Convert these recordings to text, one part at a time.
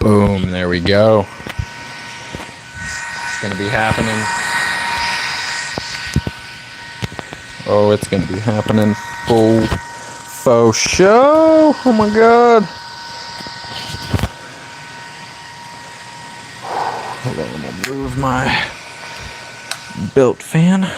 Boom, there we go. It's gonna be happening. Oh, it's gonna be happening full faux show. Oh my god. Hold on, I'm gonna move my built fan.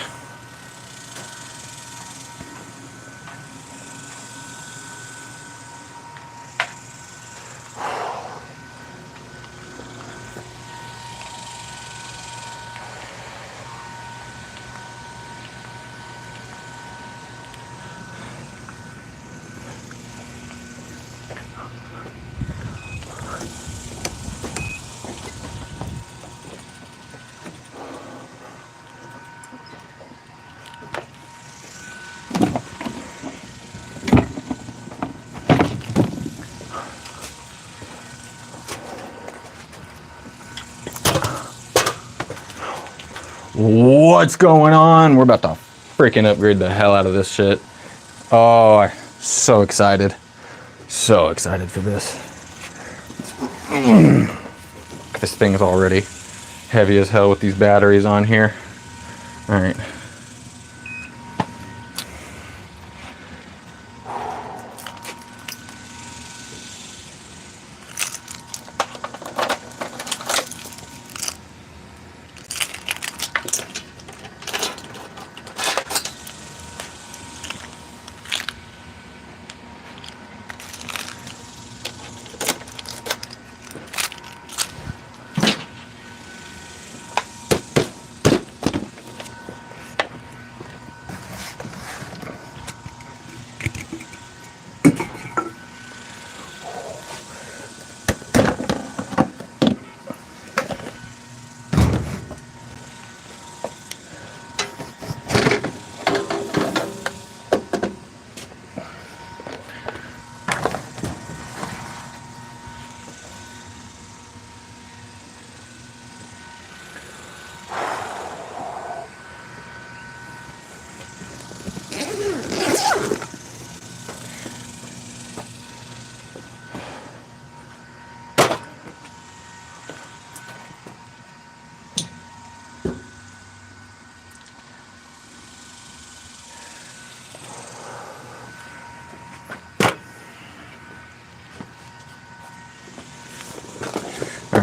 What's going on? We're about to freaking upgrade the hell out of this shit. Oh, I'm so excited. So excited for this. This thing is already heavy as hell with these batteries on here. All right.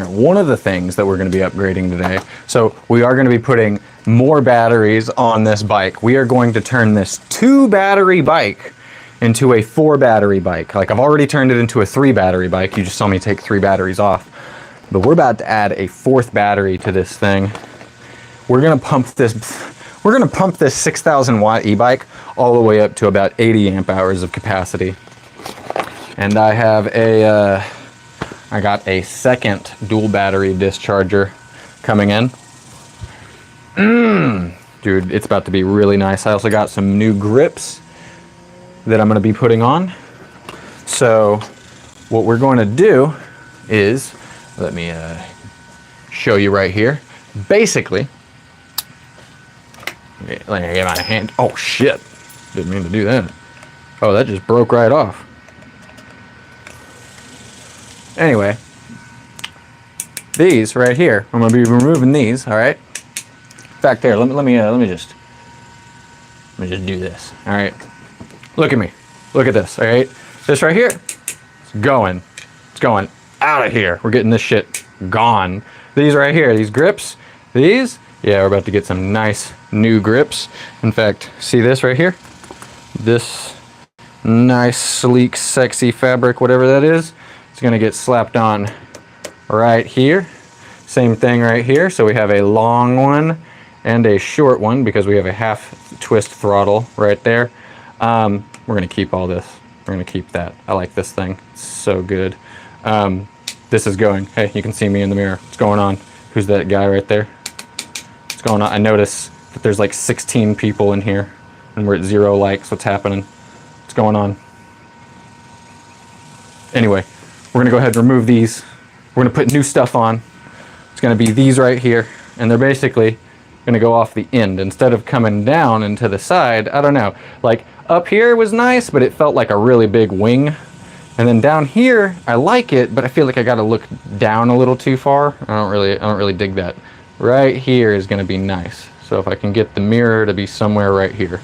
One of the things that we're going to be upgrading today, so we are going to be putting more batteries on this bike. We are going to turn this 2-battery bike into a 4-battery bike. Like, I've already turned it into a 3-battery bike. You just saw me take 3 batteries off. But we're about to add a 4th battery to this thing. We're going to pump this 6,000 watt e-bike all the way up to about 80 amp hours of capacity. And I got a second dual battery discharger coming in. Dude, it's about to be really nice. I also got some new grips that I'm gonna be putting on. So what we're going to do is, let me show you right here. Basically, let me get my hand. Oh shit, didn't mean to do that. Oh, that just broke right off. Anyway, these right here, I'm gonna be removing these. All right, back there. Let me just do this. All right, look at me. Look at this. All right, this right here, it's going out of here. We're getting this shit gone. These right here, these grips, these, yeah, we're about to get some nice new grips. In fact, see this right here? This nice, sleek, sexy fabric, whatever that is. It's gonna get slapped on right here. Same thing right here. So we have a long one and a short one because we have a half twist throttle right there. We're gonna keep all this. We're gonna keep that. I like this thing. It's so good. This is going. Hey, you can see me in the mirror. What's going on? Who's that guy right there? What's going on? I notice that there's like 16 people in here and we're at 0 likes. What's happening? What's going on? Anyway, we're gonna go ahead and remove these. We're gonna put new stuff on. It's gonna be these right here, and they're basically gonna go off the end instead of coming down and to the side. I don't know, like up here was nice, but it felt like a really big wing And then down here, I like it, but I feel like I gotta look down a little too far. I don't really dig that. Right here is gonna be nice. So if I can get the mirror to be somewhere right here.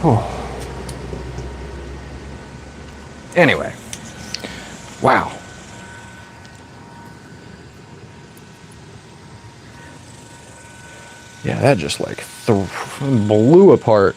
Oh. Anyway, wow. Yeah, that just like blew apart.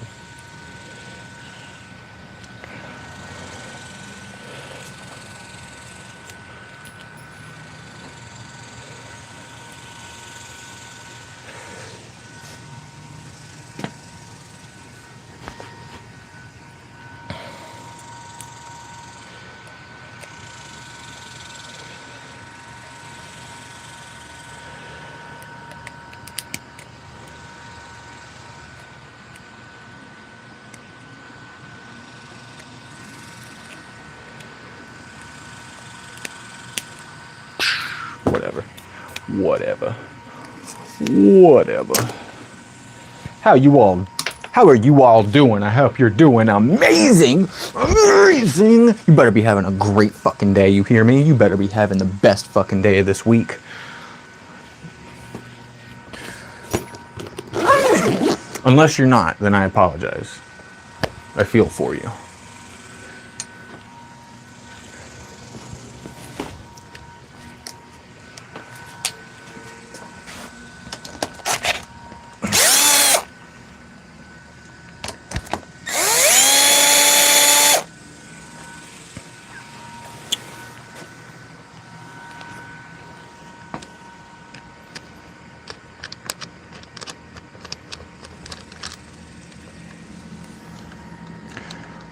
Whatever. How are you all doing? I hope you're doing amazing. Amazing. You better be having a great fucking day, you hear me? You better be having the best fucking day of this week. Unless you're not, then I apologize. I feel for you.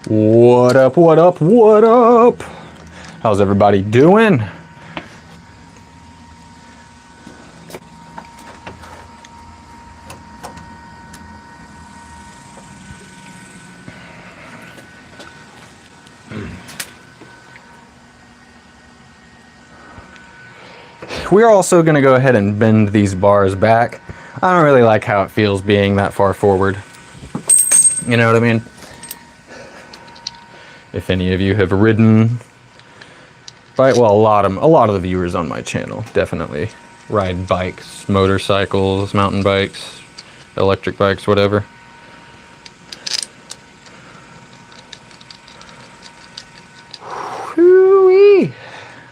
What up, what up, what up? How's everybody doing? We're also going to go ahead and bend these bars back. I don't really like how it feels being that far forward. You know what I mean? If any of you have ridden bike, well, a lot of the viewers on my channel definitely ride bikes, motorcycles, mountain bikes, electric bikes, whatever. Whoo-wee.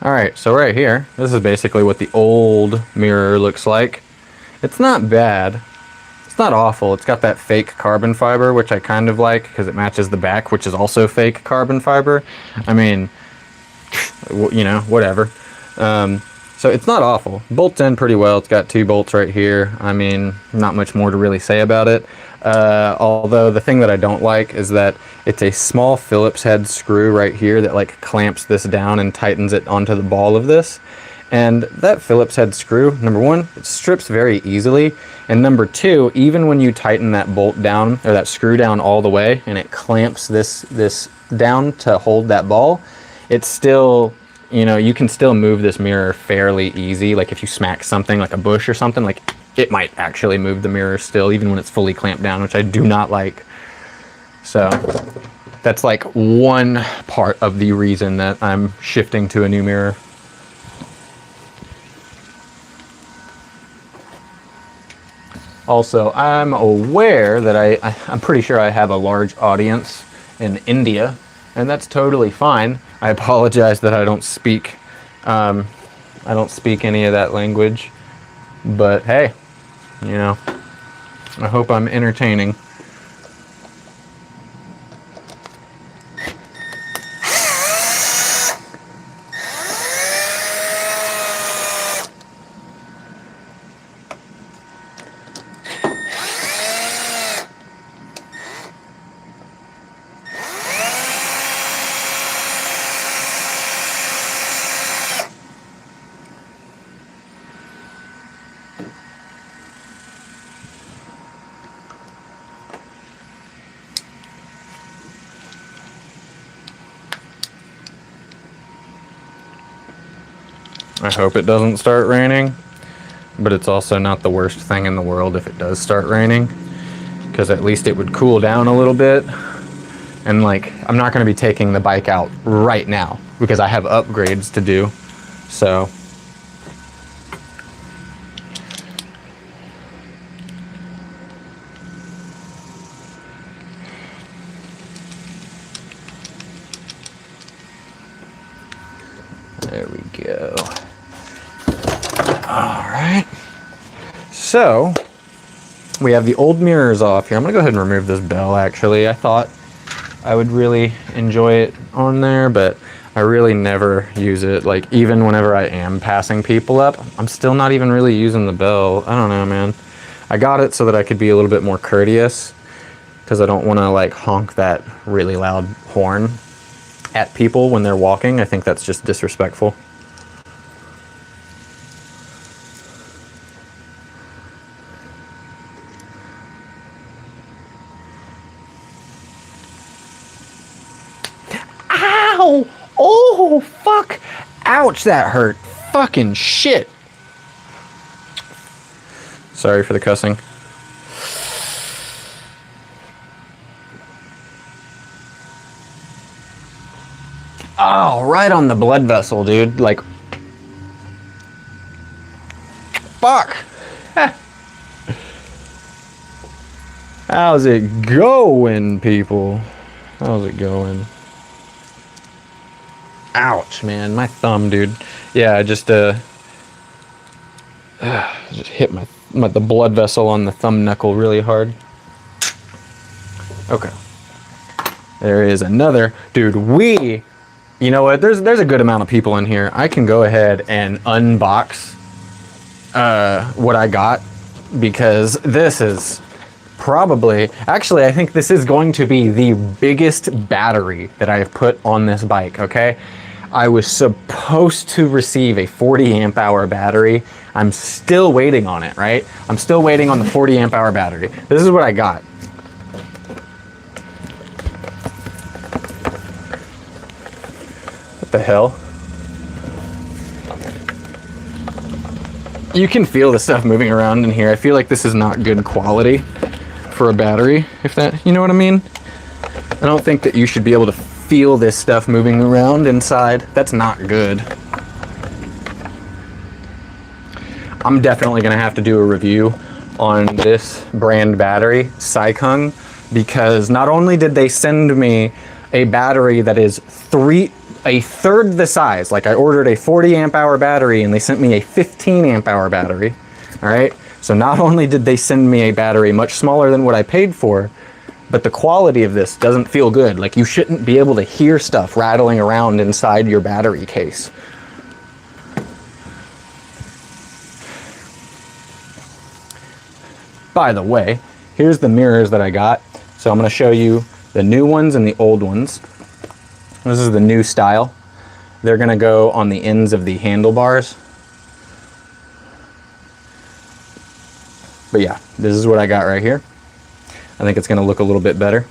All right, so right here, this is basically what the old mirror looks like. It's not bad. It's not awful. It's got that fake carbon fiber, which I kind of like because it matches the back, which is also fake carbon fiber. I mean, you know, whatever. So it's not awful. Bolts in pretty well. It's got 2 bolts right here. I mean, not much more to really say about it. Although the thing that I don't like is that it's a small Phillips head screw right here that like clamps this down and tightens it onto the ball of this. And that Phillips head screw, number 1, it strips very easily. And number 2, even when you tighten that bolt down, or that screw down all the way, and it clamps this down to hold that ball, it's still, you know, you can still move this mirror fairly easy. Like if you smack something like a bush or something, like it might actually move the mirror still, even when it's fully clamped down, which I do not like. So that's like one part of the reason that I'm shifting to a new mirror. Also, I'm aware that I'm pretty sure I have a large audience in India, and that's totally fine. I apologize that I don't speak any of that language, but hey, you know, I hope I'm entertaining. I hope it doesn't start raining, but it's also not the worst thing in the world if it does start raining. because at least it would cool down a little bit. And like, I'm not going to be taking the bike out right now because I have upgrades to do. So there we go. All right. So we have the old mirrors off here. I'm gonna go ahead and remove this bell actually. I thought I would really enjoy it on there, but I really never use it. Like even whenever I am passing people up, I'm still not even really using the bell. I don't know, man. I got it so that I could be a little bit more courteous because I don't want to like honk that really loud horn at people when they're walking. I think that's just disrespectful. Ow! Oh, fuck! Ouch, that hurt. Fucking shit. Sorry for the cussing. Oh, right on the blood vessel, dude. Like, fuck. How's it going, people? How's it going? Ouch, man, my thumb, dude. Yeah, I just hit the blood vessel on the thumb knuckle really hard. Okay. There is another, dude. You know what? There's a good amount of people in here. I can go ahead and unbox what I got because this is probably, actually, I think this is going to be the biggest battery that I have put on this bike, okay? I was supposed to receive a 40 amp hour battery. I'm still waiting on it, right? I'm still waiting on the 40 amp hour battery. This is what I got. What the hell? You can feel the stuff moving around in here. I feel like this is not good quality for a battery, if that, you know what I mean? I don't think that you should be able to feel this stuff moving around inside. That's not good. I'm definitely gonna have to do a review on this brand battery, Saikung, because not only did they send me a battery that is a third the size, like I ordered a 40 amp hour battery and they sent me a 15 amp hour battery, all right? So not only did they send me a battery much smaller than what I paid for, but the quality of this doesn't feel good. Like you shouldn't be able to hear stuff rattling around inside your battery case. By the way, here's the mirrors that I got. So I'm gonna show you the new ones and the old ones. This is the new style. They're gonna go on the ends of the handlebars. But yeah, this is what I got right here. I think it's gonna look a little bit better.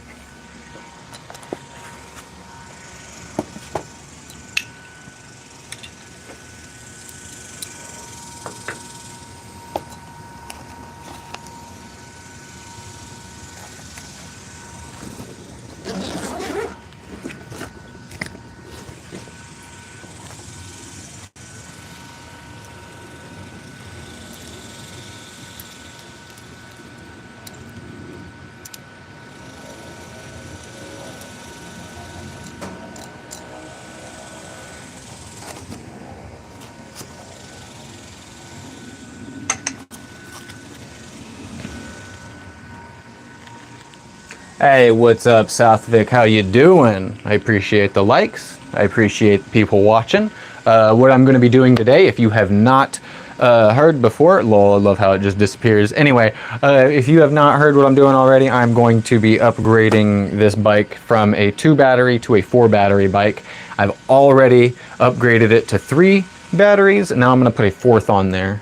Hey, what's up, Southvic? How you doing? I appreciate the likes. I appreciate people watching. What I'm going to be doing today, if you have not heard before, lol, I love how it just disappears. Anyway, if you have not heard what I'm doing already, I'm going to be upgrading this bike from a 2 battery to a 4 battery bike. I've already upgraded it to 3 batteries, and now I'm going to put a 4th on there.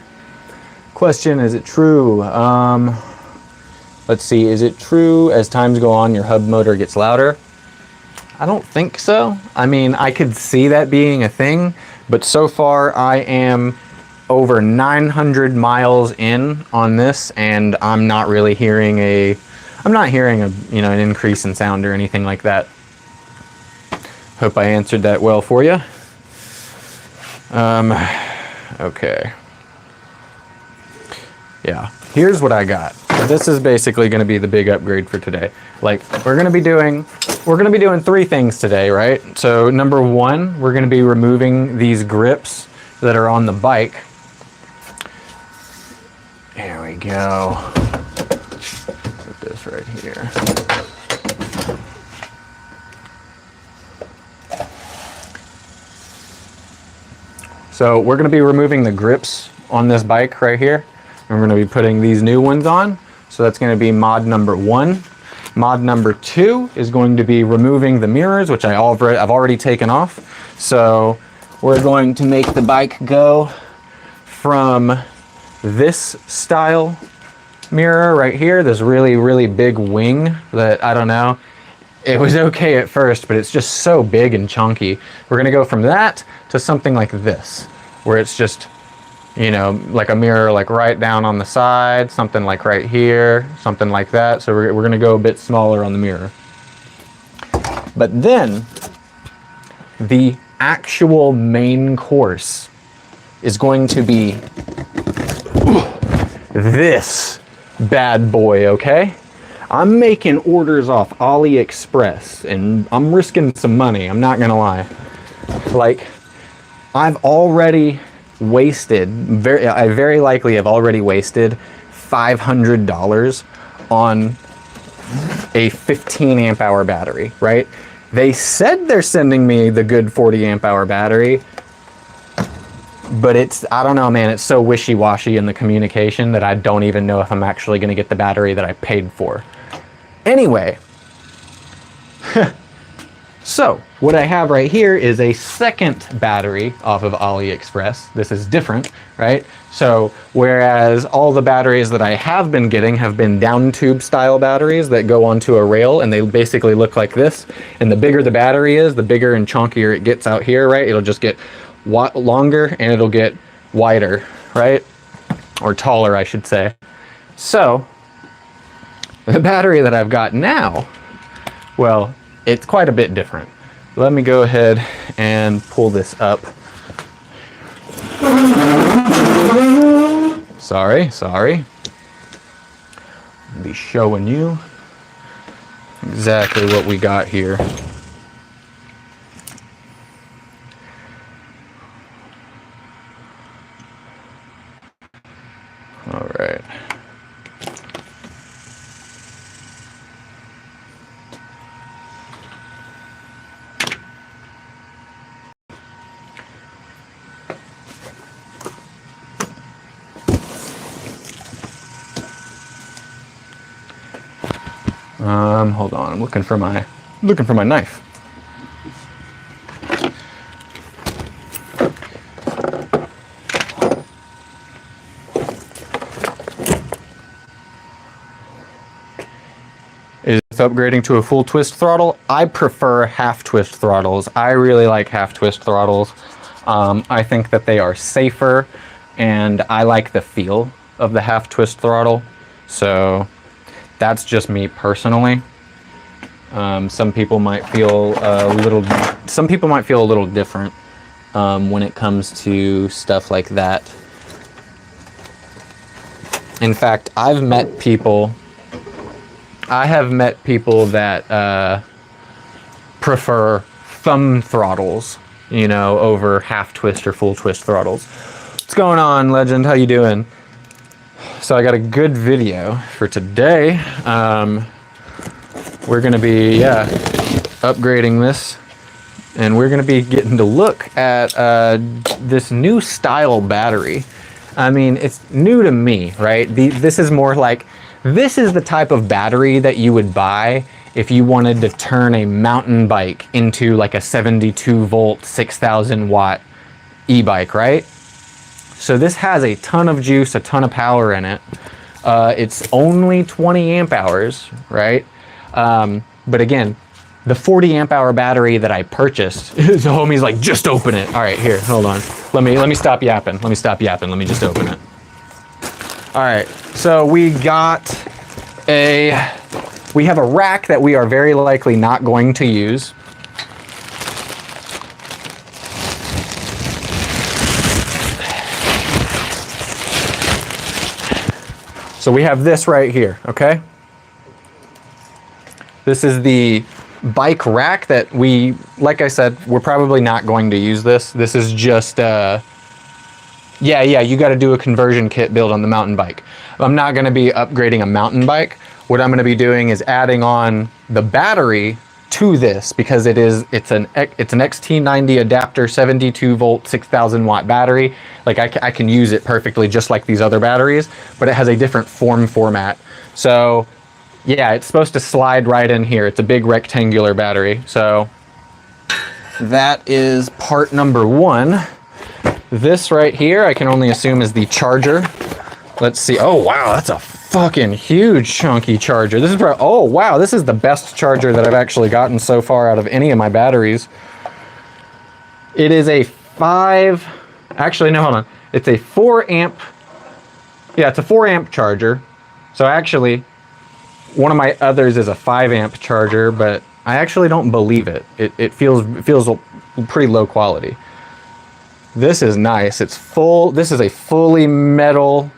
Question, is it true? Let's see, is it true as times go on your hub motor gets louder? I don't think so. I mean, I could see that being a thing, but so far I am over 900 miles in on this and I'm not really hearing I'm not hearing an increase in sound or anything like that. Hope I answered that well for you. Okay. Yeah, here's what I got. This is basically going to be the big upgrade for today. Like, we're going to be doing 3 things today, right? So number 1, we're going to be removing these grips that are on the bike. There we go. Put this right here. So we're going to be removing the grips on this bike right here. And we're going to be putting these new ones on. So that's going to be mod number 1. Mod number 2 is going to be removing the mirrors, which I've already taken off. So we're going to make the bike go from this style mirror right here, this really, really big wing that, I don't know, it was okay at first, but it's just so big and chunky. We're going to go from that to something like this, where it's just, like a mirror like right down on the side, something like right here, something like that. So we're going to go a bit smaller on the mirror. But then the actual main course is going to be this bad boy, okay? I'm making orders off AliExpress and I'm risking some money, I'm not gonna lie. Like, I've already wasted, I very likely have already wasted $500 on a 15 amp hour battery, right? They said they're sending me the good 40 amp hour battery, but I don't know, man, it's so wishy-washy in the communication that I don't even know if I'm actually gonna get the battery that I paid for. Anyway, so what I have right here is a second battery off of AliExpress. This is different, right? So whereas all the batteries that I have been getting have been down tube style batteries that go onto a rail and they basically look like this. And the bigger the battery is, the bigger and chunkier it gets out here, right? It'll just get longer and it'll get wider, right? Or taller, I should say. So the battery that I've got now, well, it's quite a bit different. Let me go ahead and pull this up. Sorry. I'll be showing you exactly what we got here. All right. Hold on, I'm looking for my knife. Is upgrading to a full twist throttle? I prefer half twist throttles. I really like half twist throttles. I think that they are safer and I like the feel of the half twist throttle. So that's just me personally. Some people might feel a little different when it comes to stuff like that. In fact, I have met people that prefer thumb throttles, over half twist or full twist throttles. What's going on, Legend? How you doing? So I got a good video for today. We're gonna be upgrading this, and we're gonna be getting to look at this new style battery. I mean, it's new to me, right? This is more like, this is the type of battery that you would buy if you wanted to turn a mountain bike into like a 72 volt, 6,000 watt e-bike, right? So this has a ton of juice, a ton of power in it. It's only 20 amp hours, right? But again, the 40 amp hour battery that I purchased, the homie's like, just open it. All right, here, hold on. Let me stop yapping. Let me just open it. All right, so we got a we have a rack that we are very likely not going to use. So we have this right here, okay? This is the bike rack that we, like I said, we're probably not going to use this. This is just, yeah, you got to do a conversion kit build on the mountain bike. I'm not going to be upgrading a mountain bike. What I'm going to be doing is adding on the battery to this, because it's an XT90 adapter, 72 volt, 6,000 watt battery. Like I can use it perfectly just like these other batteries, but it has a different format. So yeah, it's supposed to slide right in here. It's a big rectangular battery. So that is part number one. This right here, I can only assume is the charger. Let's see. Oh wow, that's a fucking huge chunky charger. This is probably, oh wow, this is the best charger that I've actually gotten so far out of any of my batteries. It is a actually no, hold on. It's a 4 amp. Yeah, it's a 4 amp charger. So actually, one of my others is a 5 amp charger, but I actually don't believe it. It feels pretty low quality. This is nice. It's full. This is a fully metal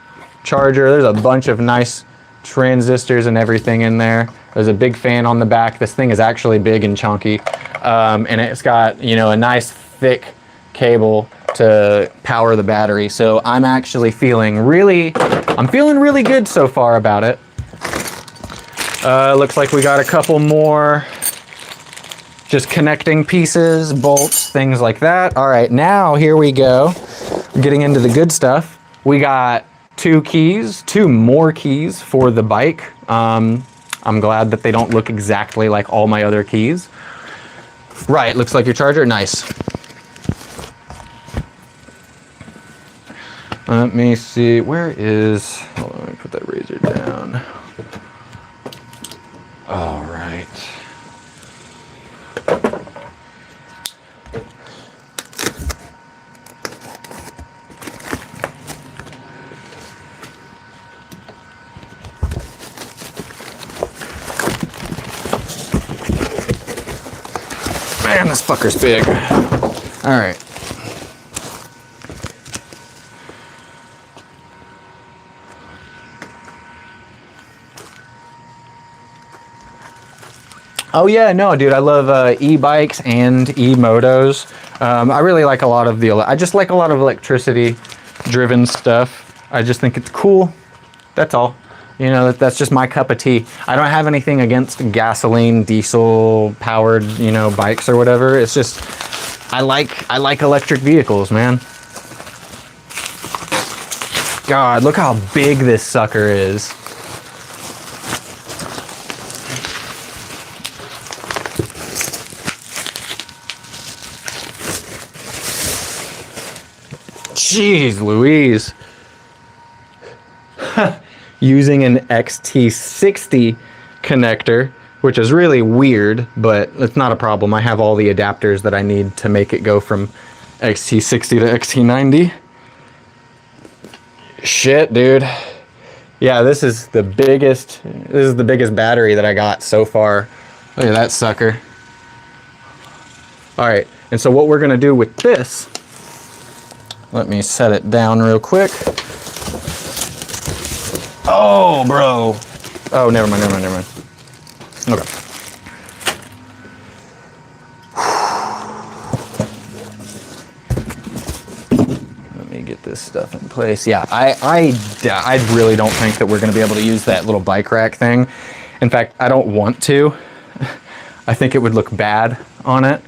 charger. There's a bunch of nice transistors and everything in there. There's a big fan on the back. This thing is actually big and chunky, and it's got, you know, a nice thick cable to power the battery. So I'm actually feeling really good so far about it. Looks like we got a couple more just connecting pieces, bolts, things like that. All right, now here we go. Getting into the good stuff. We got two more keys for the bike. I'm glad that they don't look exactly like all my other keys. Right, looks like your charger, nice. Let me see, where is, hold on, let me put that razor down. All right. Man, this fucker's big. All right. Oh yeah, no, dude, I love e-bikes and e-motos. I really like a lot of I just like a lot of electricity-driven stuff. I just think it's cool. That's all. You know, that's just my cup of tea. I don't have anything against gasoline, diesel-powered, you know, bikes or whatever. It's just, I like electric vehicles, man. God, look how big this sucker is. Jeez Louise. Using an XT60 connector, which is really weird, but it's not a problem. I have all the adapters that I need to make it go from XT60 to XT90. Shit, dude. Yeah, this is the biggest battery that I got so far. Look at that sucker. All right, and so what we're gonna do with this, let me set it down real quick. Oh, bro. Oh, never mind. Okay. Let me get this stuff in place. Yeah, I really don't think that we're going to be able to use that little bike rack thing. In fact, I don't want to. I think it would look bad on it.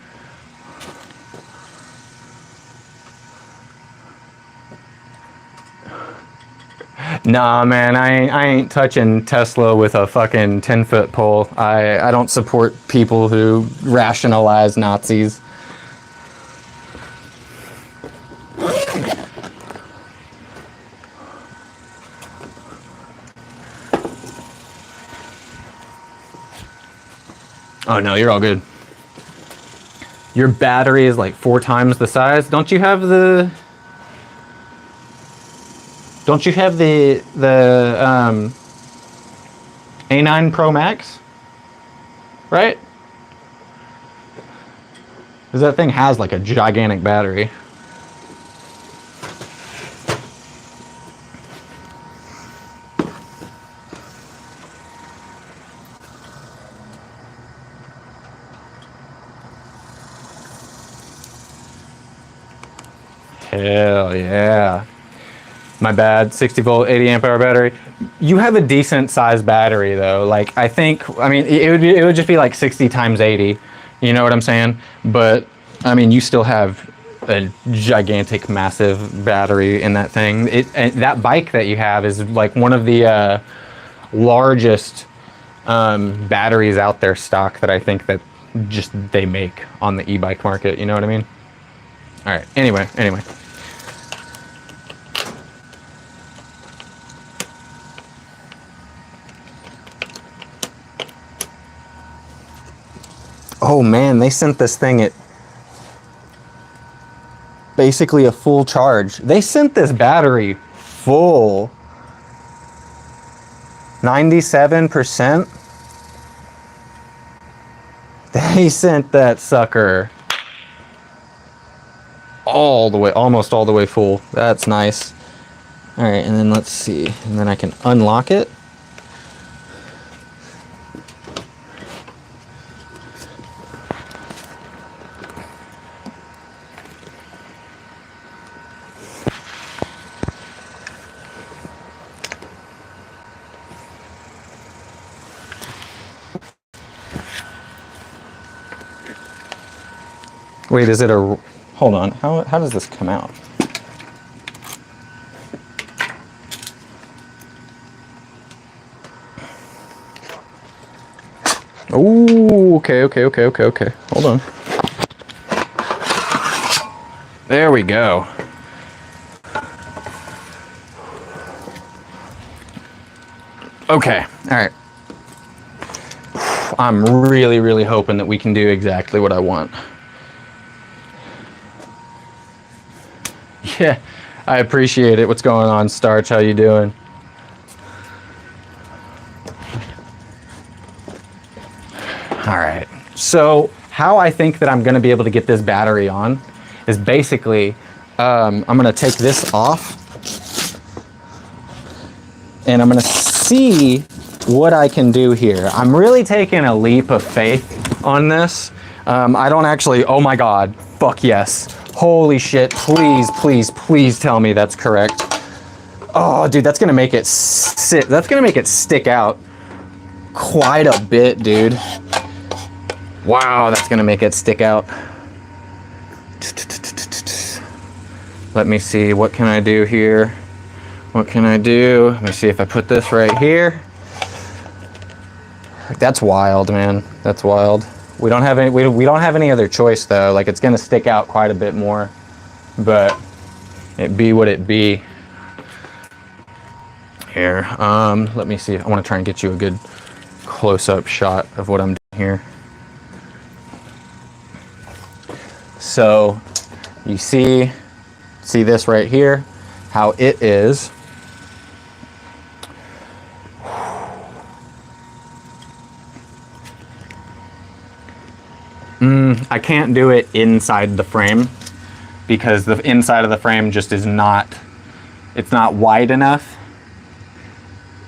Nah, man, I ain't touching Tesla with a fucking 10-foot pole. I don't support people who rationalize Nazis. Oh no, you're all good. Your battery is like 4 times the size. Don't you have the A9 Pro Max? right? Because that thing has like a gigantic battery. Hell yeah. My bad, 60 volt, 80 amp hour battery. You have a decent sized battery though. Like I mean, it would just be like 60 times 80. You know what I'm saying? But I mean, you still have a gigantic, massive battery in that thing. And that bike that you have is like one of the largest batteries out there stock that I think that just they make on the e-bike market. You know what I mean? All right. Anyway. Oh man, they sent this thing at basically a full charge. They sent this battery full. 97%. They sent that sucker all the way, almost all the way full. That's nice. All right, and then let's see. And then I can unlock it. Wait, is it a... Hold on. How does this come out? Oh, okay. Hold on. There we go. Okay, all right. I'm really hoping that we can do exactly what I want. Yeah, I appreciate it. What's going on, Starch? How you doing? All right. So how I think that I'm going to be able to get this battery on is basically I'm going to take this off and I'm going to see what I can do here. I'm really taking a leap of faith on this. I don't actually, oh my God, fuck yes. Holy shit, please tell me that's correct. Oh, dude, that's gonna make it sit. That's gonna make it stick out quite a bit, dude. Wow, that's gonna make it stick out. Let me see, what can I do here? What can I do? Let me see if I put this right here. That's wild, man. That's wild. We don't have any other choice though. Like, it's gonna stick out quite a bit more, but it be what it be. Here, let me see. I want to try and get you a good close-up shot of what I'm doing here. So you see this right here, how it is. I can't do it inside the frame because the inside of the frame just is not, it's not wide enough.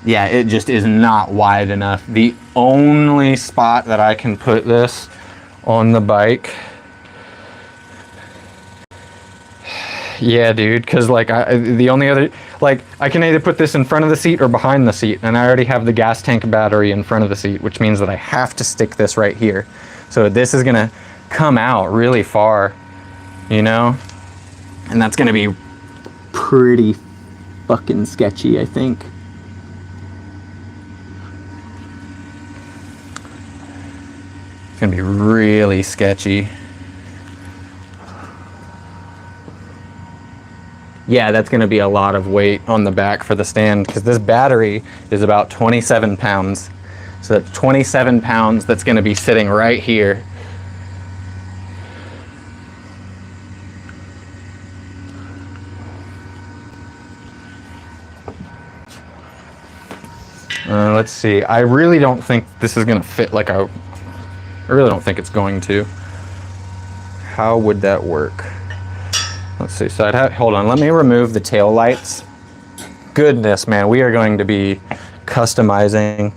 Yeah, it just is not wide enough. The only spot that I can put this on the bike, yeah, dude, because like the only other, like, I can either put this in front of the seat or behind the seat, and I already have the gas tank battery in front of the seat, which means that I have to stick this right here. So this is gonna come out really far, you know, and that's gonna be pretty fucking sketchy, I think. It's gonna be really sketchy. Yeah, that's gonna be a lot of weight on the back for the stand because this battery is about 27 pounds. So that's 27 pounds that's gonna be sitting right here. Let's see. I really don't think this is gonna fit like a I really don't think it's going to. How would that work? Let's see, so hold on, let me remove the tail lights. Goodness, man, we are going to be customizing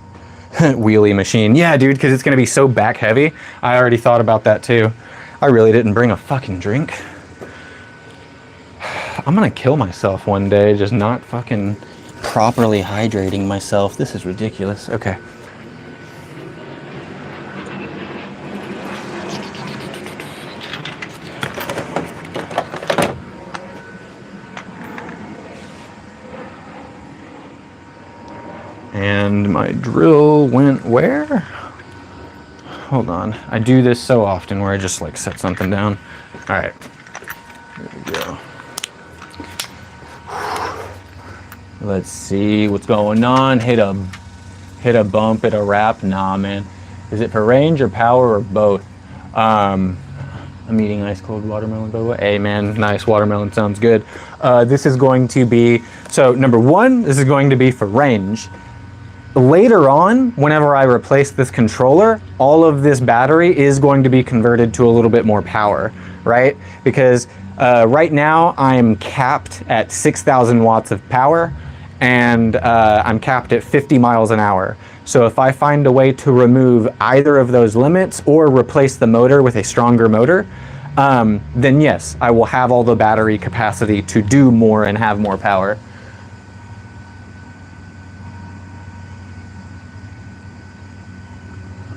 wheelie machine. Yeah, dude, because it's going to be so back heavy. I already thought about that too. I really didn't bring a fucking drink. I'm going to kill myself one day just not fucking properly hydrating myself. This is ridiculous. Okay. And my drill went where? Hold on. I do this so often where I just like set something down. All right. Here we go. Let's see what's going on. Hit a bump, hit a wrap. Nah, man. Is it for range or power or both? I'm eating ice cold watermelon boba. Hey, man, nice watermelon sounds good. This is going to be, so number one, this is going to be for range. Later on, whenever I replace this controller, all of this battery is going to be converted to a little bit more power, right? Because right now I'm capped at 6,000 watts of power, and I'm capped at 50 miles an hour. So if I find a way to remove either of those limits or replace the motor with a stronger motor, then yes, I will have all the battery capacity to do more and have more power.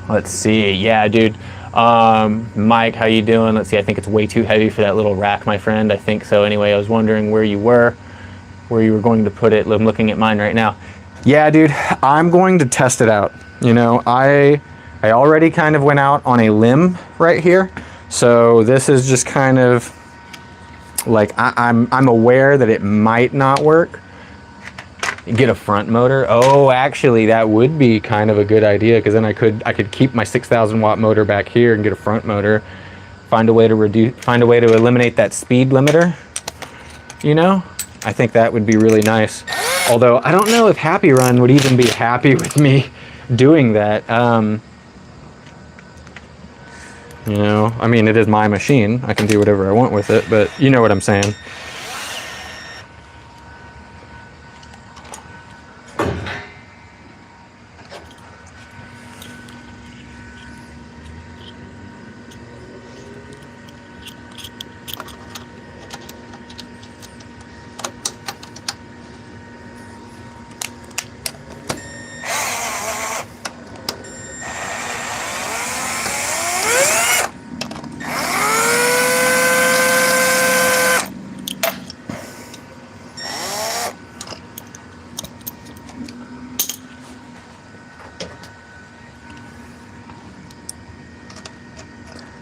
Let's see. Yeah, dude. Mike, how you doing? Let's see. I think it's way too heavy for that little rack, my friend. I think so. Anyway, I was wondering where you were going to put it. I'm looking at mine right now. Yeah, dude. I'm going to test it out. You know, I already kind of went out on a limb right here. So this is just kind of like I'm aware that it might not work. Get a front motor. Oh, actually, that would be kind of a good idea, because then I could keep my 6,000 watt motor back here and get a front motor. Find a way to eliminate that speed limiter. You know, I think that would be really nice. Although I don't know if Happy Run would even be happy with me doing that. You know, I mean, it is my machine. I can do whatever I want with it, but you know what I'm saying.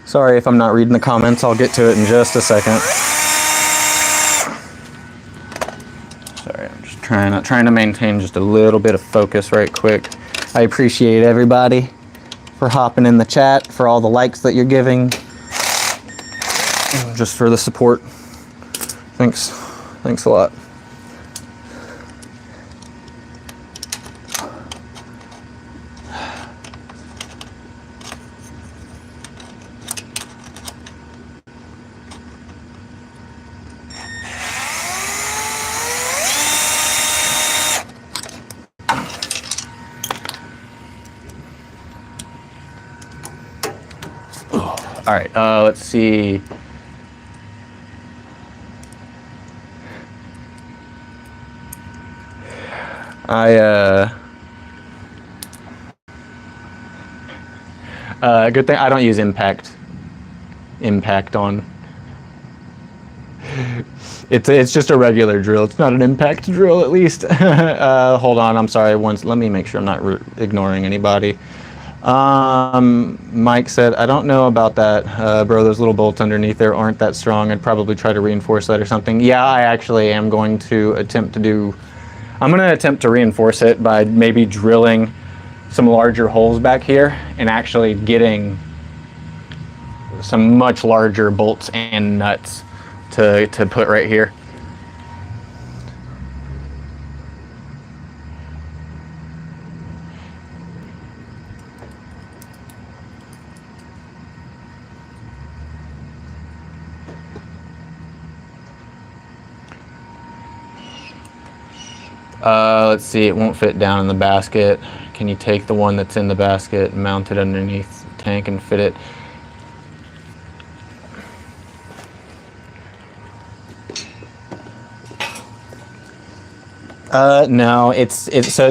Sorry if I'm not reading the comments. I'll get to it in just a second. Sorry, I'm just trying to maintain just a little bit of focus right quick. I appreciate everybody for hopping in the chat, for all the likes that you're giving, just for the support. Thanks a lot. All right, let's see. Good thing I don't use impact on. It's just a regular drill. It's not an impact drill, at least. Hold on, I'm sorry. Let me make sure I'm not ignoring anybody. Mike said, I don't know about that, bro. Those little bolts underneath there aren't that strong. I'd probably try to reinforce that or something. Yeah, I actually am going to attempt to reinforce it by maybe drilling some larger holes back here and actually getting some much larger bolts and nuts to put right here. Let's see, it won't fit down in the basket. Can you take the one that's in the basket and mount it underneath the tank and fit it? No, it's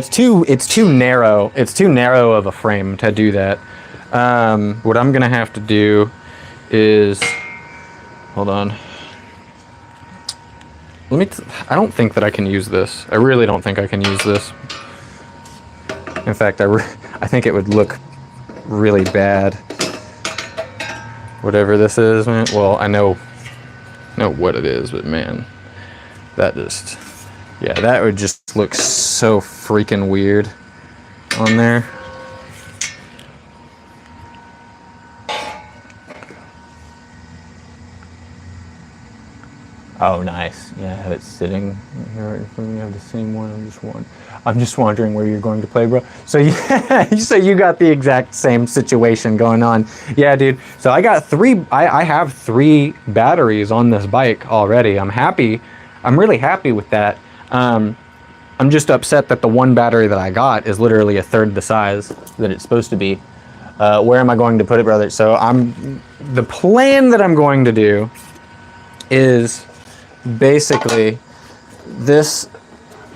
too narrow. It's too narrow of a frame to do that. What I'm gonna have to do is, hold on. I don't think that I can use this. I really don't think I can use this. In fact, I think it would look really bad. Whatever this is, man. Well, I know what it is, but man, that just, yeah, that would just look so freaking weird on there. Oh, nice. Yeah, I have it sitting here right in front of me. I have the same one. I'm just wondering where you're going to play, bro. So you got the exact same situation going on. Yeah, dude. So I got I have 3 batteries on this bike already. I'm happy. I'm really happy with that. I'm just upset that the one battery that I got is literally a third the size that it's supposed to be. Where am I going to put it, brother? So the plan that I'm going to do is basically this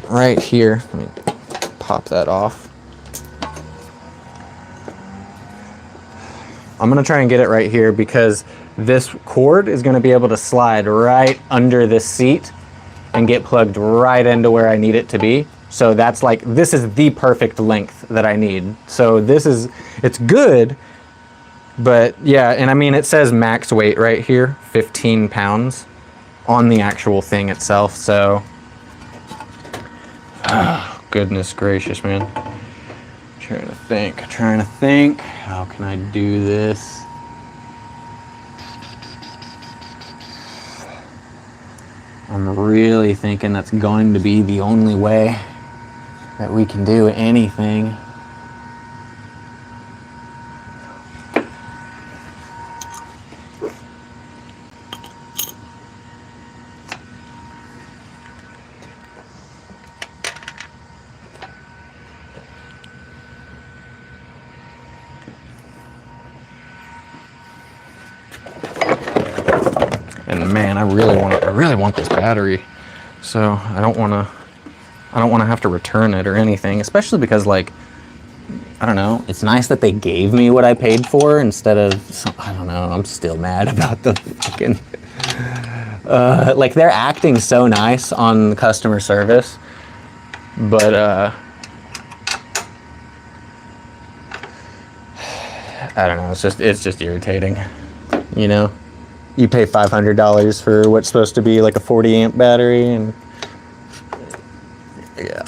right here. Let me pop that off. I'm gonna try and get it right here because this cord is gonna be able to slide right under this seat and get plugged right into where I need it to be. So that's like, this is the perfect length that I need. So it's good, but yeah, and I mean, it says max weight right here, 15 pounds on the actual thing itself. So, oh, goodness gracious, man. Trying to think, how can I do this? I'm really thinking that's going to be the only way that we can do anything. And man, I really want this battery, so I don't want to have to return it or anything, especially because, like, I don't know, it's nice that they gave me what I paid for instead of, I don't know, I'm still mad about the fucking, like, they're acting so nice on customer service, but, I don't know, it's just irritating, you know? You pay $500 for what's supposed to be like a 40 amp battery, and yeah.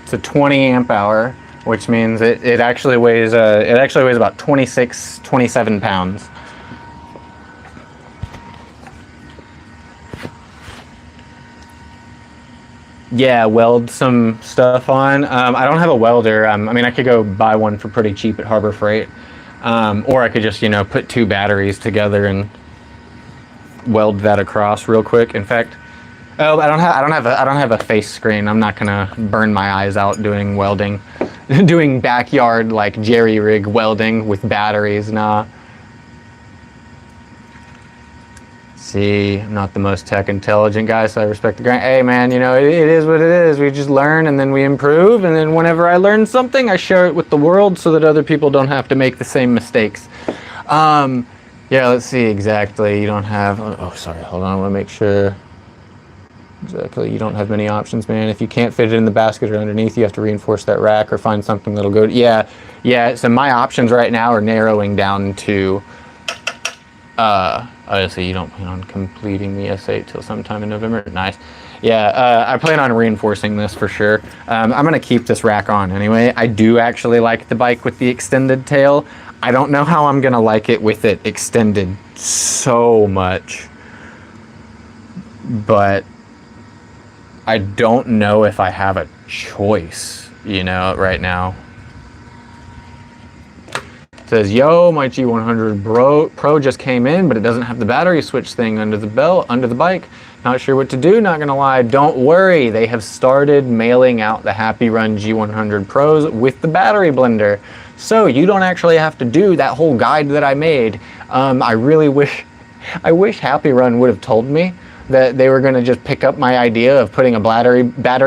It's a 20 amp hour, which means it actually weighs about 27 pounds. Yeah, weld some stuff on. I don't have a welder. I mean, I could go buy one for pretty cheap at Harbor Freight, or I could just, you know, put 2 batteries together and weld that across real quick. In fact, oh, I don't have a face screen. I'm not gonna burn my eyes out doing welding, doing backyard like jerry rig welding with batteries. Nah. See, I'm not the most tech intelligent guy, so I respect the grind. Hey man, you know, it is what it is. We just learn and then we improve, and then whenever I learn something, I share it with the world so that other people don't have to make the same mistakes. Yeah, let's see exactly. You don't have, oh sorry, hold on, I wanna make sure. Exactly, you don't have many options, man. If you can't fit it in the basket or underneath, you have to reinforce that rack or find something that'll go. Yeah. So my options right now are narrowing down to. Obviously, you don't plan on completing the S8 till sometime in November. Nice. Yeah, I plan on reinforcing this for sure. I'm gonna keep this rack on anyway. I do actually like the bike with the extended tail. I don't know how I'm gonna like it with it extended so much, but I don't know if I have a choice, you know, right now. It says, yo, my G100 Pro just came in, but it doesn't have the battery switch thing under the bike. Not sure what to do, not gonna lie. Don't worry, they have started mailing out the Happy Run G100 Pros with the battery blender. So you don't actually have to do that whole guide that I made. I wish Happy Run would have told me that they were gonna just pick up my idea of putting a battery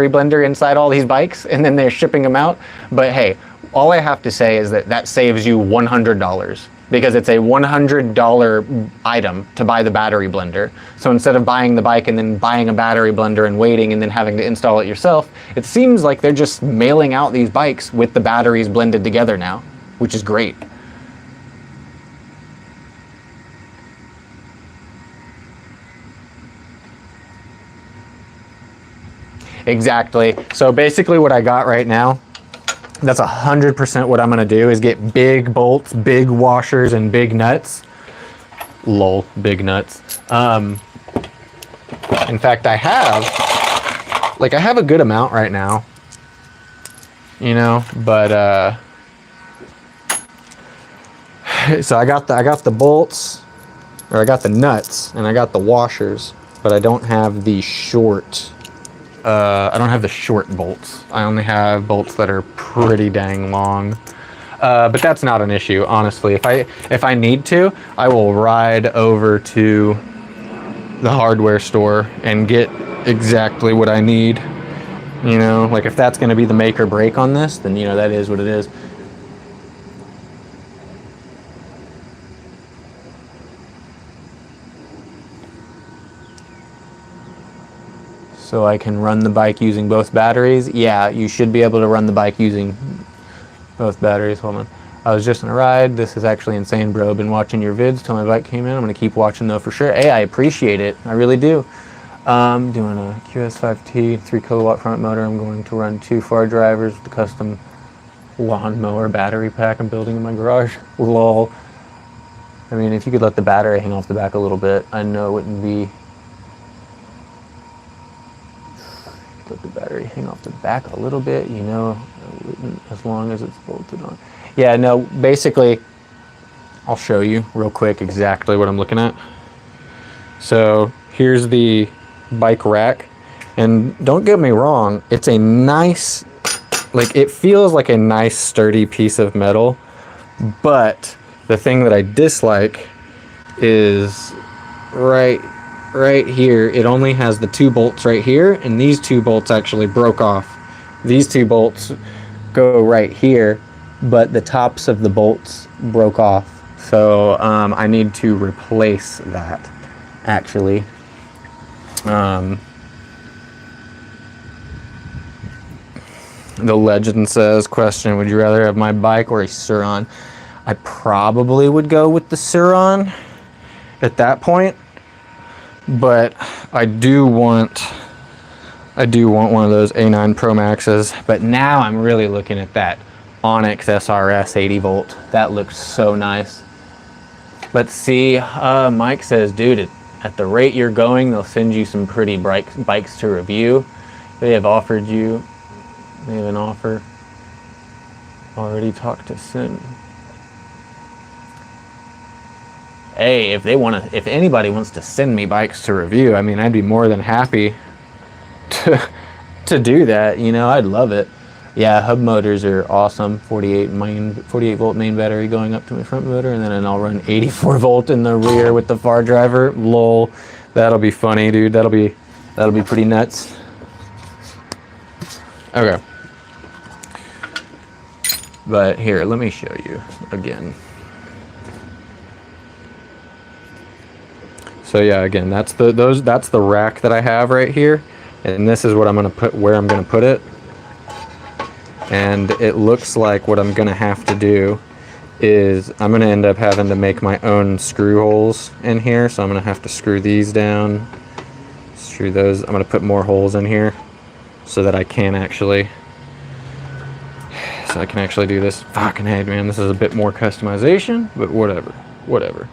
blender inside all these bikes and then they're shipping them out. But hey, all I have to say is that saves you $100. Because it's a $100 item to buy the battery blender. So instead of buying the bike and then buying a battery blender and waiting and then having to install it yourself, it seems like they're just mailing out these bikes with the batteries blended together now, which is great. Exactly. So basically what I got right now, that's 100% what I'm gonna do is get big bolts, big washers, and big nuts. Lol, big nuts. In fact, I have a good amount right now, you know, but so I got the bolts, or I got the nuts, and I got the washers, but I don't have the short. I don't have the short bolts. I only have bolts that are pretty dang long. But that's not an issue, honestly. If I need to, I will ride over to the hardware store and get exactly what I need. You know, like if that's going to be the make or break on this, then you know that is what it is. So I can run the bike using both batteries. Yeah, you should be able to run the bike using both batteries. Hold on. I was just on a ride. This is actually insane, bro. Been watching your vids till my bike came in. I'm going to keep watching though for sure. Hey, I appreciate it. I really do. Doing a QS5T 3 kilowatt front motor. I'm going to run 2 far drivers with the custom lawnmower battery pack I'm building in my garage. Lol. I mean, if you could let the battery hang off the back a little bit, I know it wouldn't be... Let the battery hang off the back a little bit, you know, as long as it's bolted on. Yeah, no, basically, I'll show you real quick exactly what I'm looking at. So here's the bike rack, and don't get me wrong, it's a nice, like it feels like a nice sturdy piece of metal, but the thing that I dislike is right here, it only has the 2 bolts right here, and these 2 bolts actually broke off. These 2 bolts go right here, but the tops of the bolts broke off. So I need to replace that, actually. The legend says, question, would you rather have my bike or a Suron? I probably would go with the Suron at that point. But I do want one of those A9 Pro Maxes. But now I'm really looking at that Onyx SRS 80 volt. That looks so nice. Let's see. Mike says, dude, at the rate you're going, they'll send you some pretty bikes to review. They have offered you. They have an offer. Already talked to Sim. Hey, if anybody wants to send me bikes to review, I mean, I'd be more than happy to do that. You know, I'd love it. Yeah, hub motors are awesome. 48 volt main battery going up to my front motor, and then I'll run 84 volt in the rear with the far driver. Lol, that'll be funny, dude. That'll be pretty nuts. Okay, but here, let me show you again. So yeah, again, that's the rack that I have right here, and this is what I'm gonna put where I'm gonna put it. And it looks like what I'm gonna have to do is I'm gonna end up having to make my own screw holes in here. So I'm gonna have to screw these down, screw those. I'm gonna put more holes in here so that I can actually so I can actually do this. Fucking head, man, this is a bit more customization, but whatever, whatever.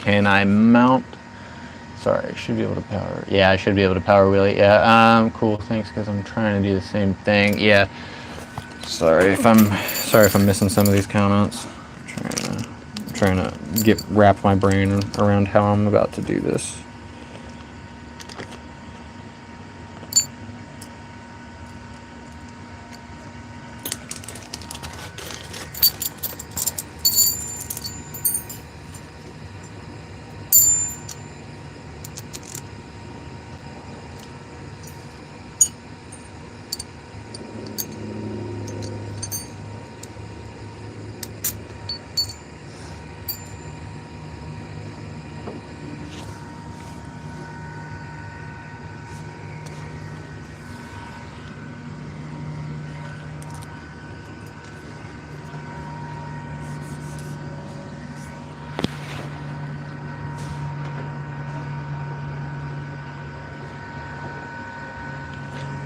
Can I mount? Sorry, I should be able to power. Yeah, I should be able to power wheelie. Yeah, cool. Thanks, because I'm trying to do the same thing. Yeah. Sorry if I'm missing some of these comments. I'm trying to wrap my brain around how I'm about to do this.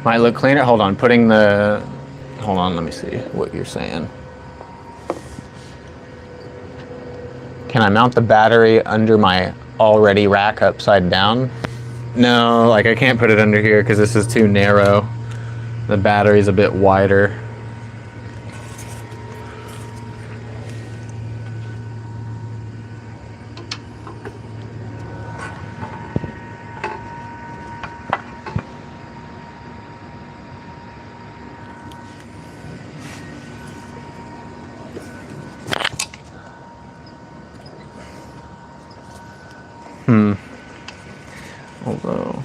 Might look cleaner. Hold on, hold on, let me see what you're saying. Can I mount the battery under my already rack upside down? No, like I can't put it under here because this is too narrow. The battery's a bit wider. Although,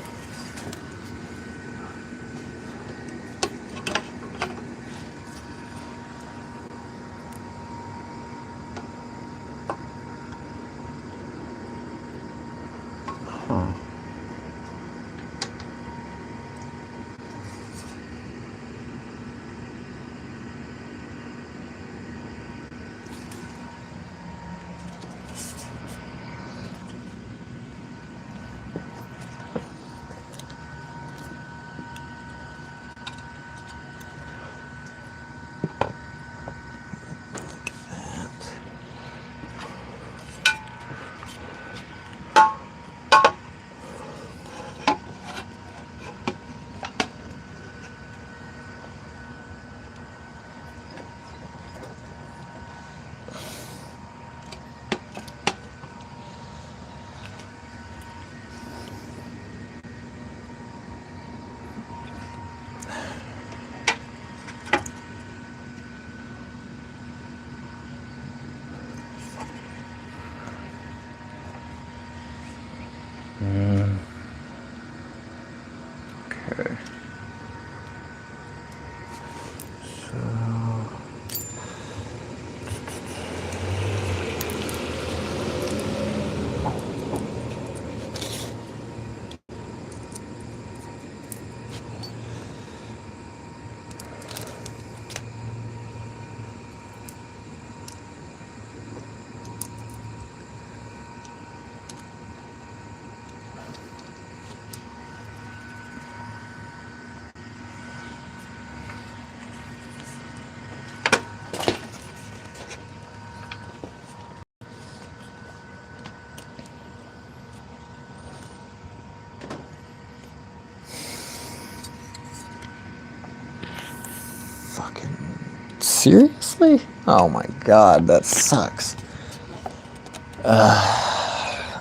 fucking seriously? Oh my god, that sucks.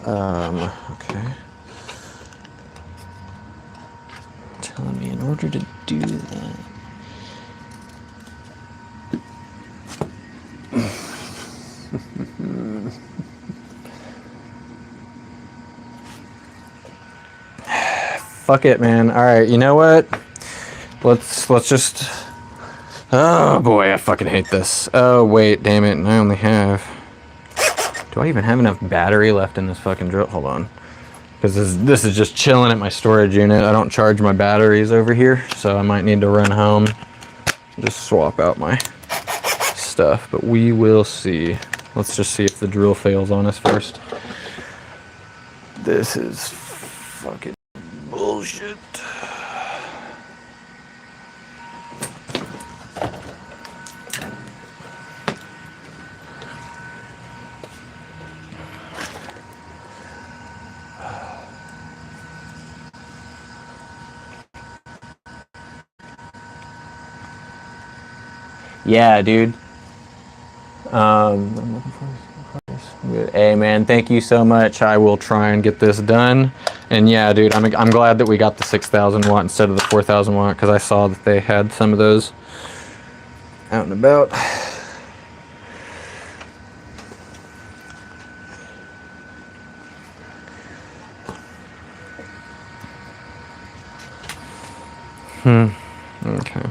Okay. Telling me in order to do that. Fuck it, man. All right, you know what? Let's just. Oh boy, I fucking hate this. Oh wait, damn it! I only have. Do I even have enough battery left in this fucking drill? Hold on, because this is just chilling at my storage unit. I don't charge my batteries over here, so I might need to run home, just swap out my stuff. But we will see. Let's just see if the drill fails on us first. This is fucking bullshit. Yeah, dude. I'm looking for this. Hey, man, thank you so much. I will try and get this done. And yeah, dude, I'm glad that we got the 6,000 watt instead of the 4,000 watt, because I saw that they had some of those out and about. Okay.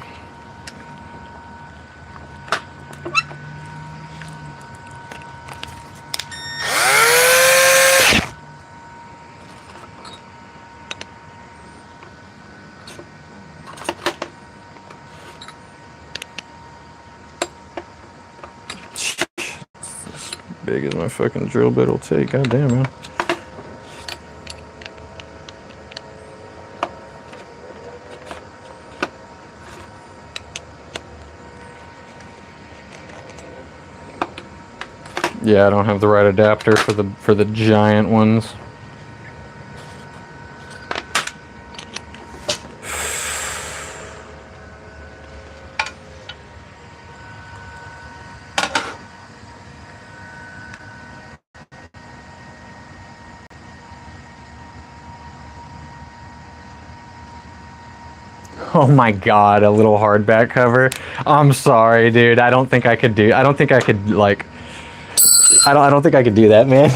Big as my fucking drill bit will take. God damn, man. Yeah, I don't have the right adapter for the giant ones. Oh my god, a little hardback cover. I'm sorry, dude. I don't think I could do. I don't think I could like. I don't think I could do that, man.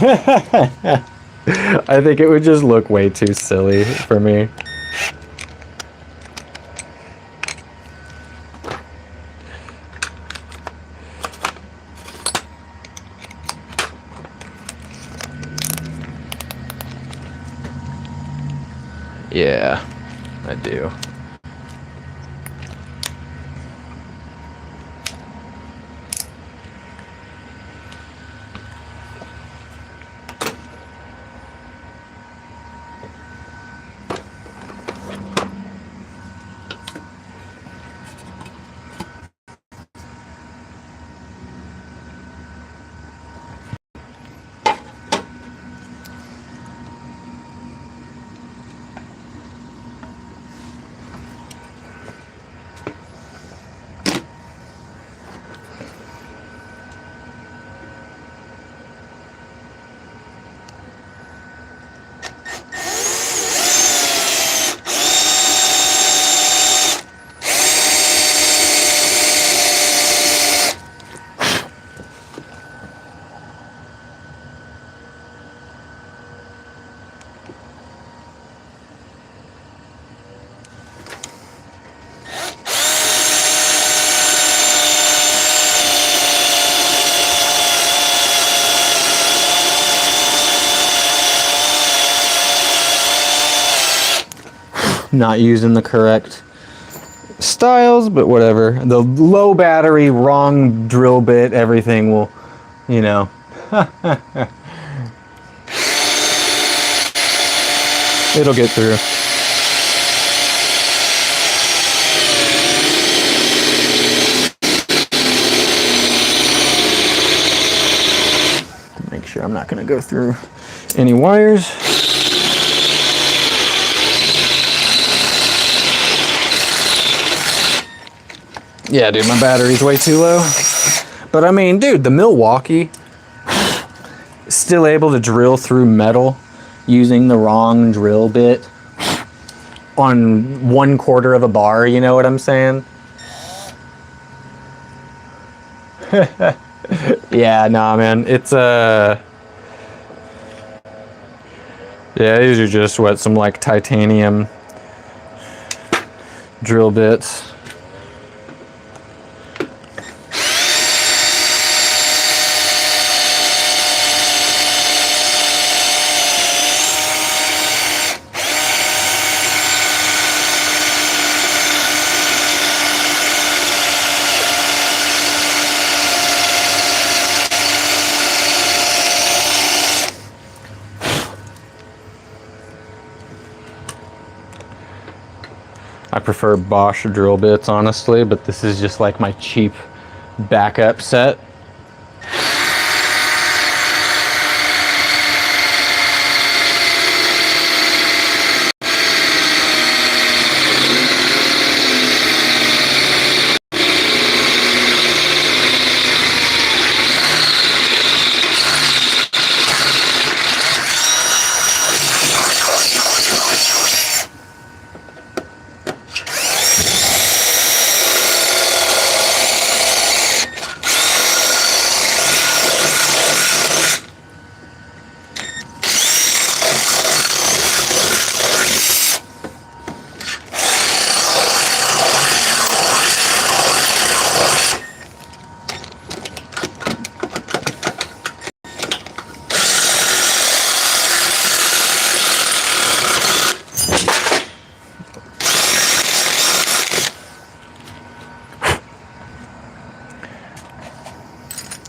I think it would just look way too silly for me. Yeah, I do. Not using the correct styles, but whatever. The low battery, wrong drill bit, everything will, you know. It'll get through. Make sure I'm not going to go through any wires. Yeah, dude, my battery's way too low. But I mean, dude, the Milwaukee is still able to drill through metal using the wrong drill bit on 1/4 of a bar, you know what I'm saying? Yeah, nah, man, it's yeah, these are just what, some like titanium drill bits. I prefer Bosch drill bits, honestly, but this is just like my cheap backup set.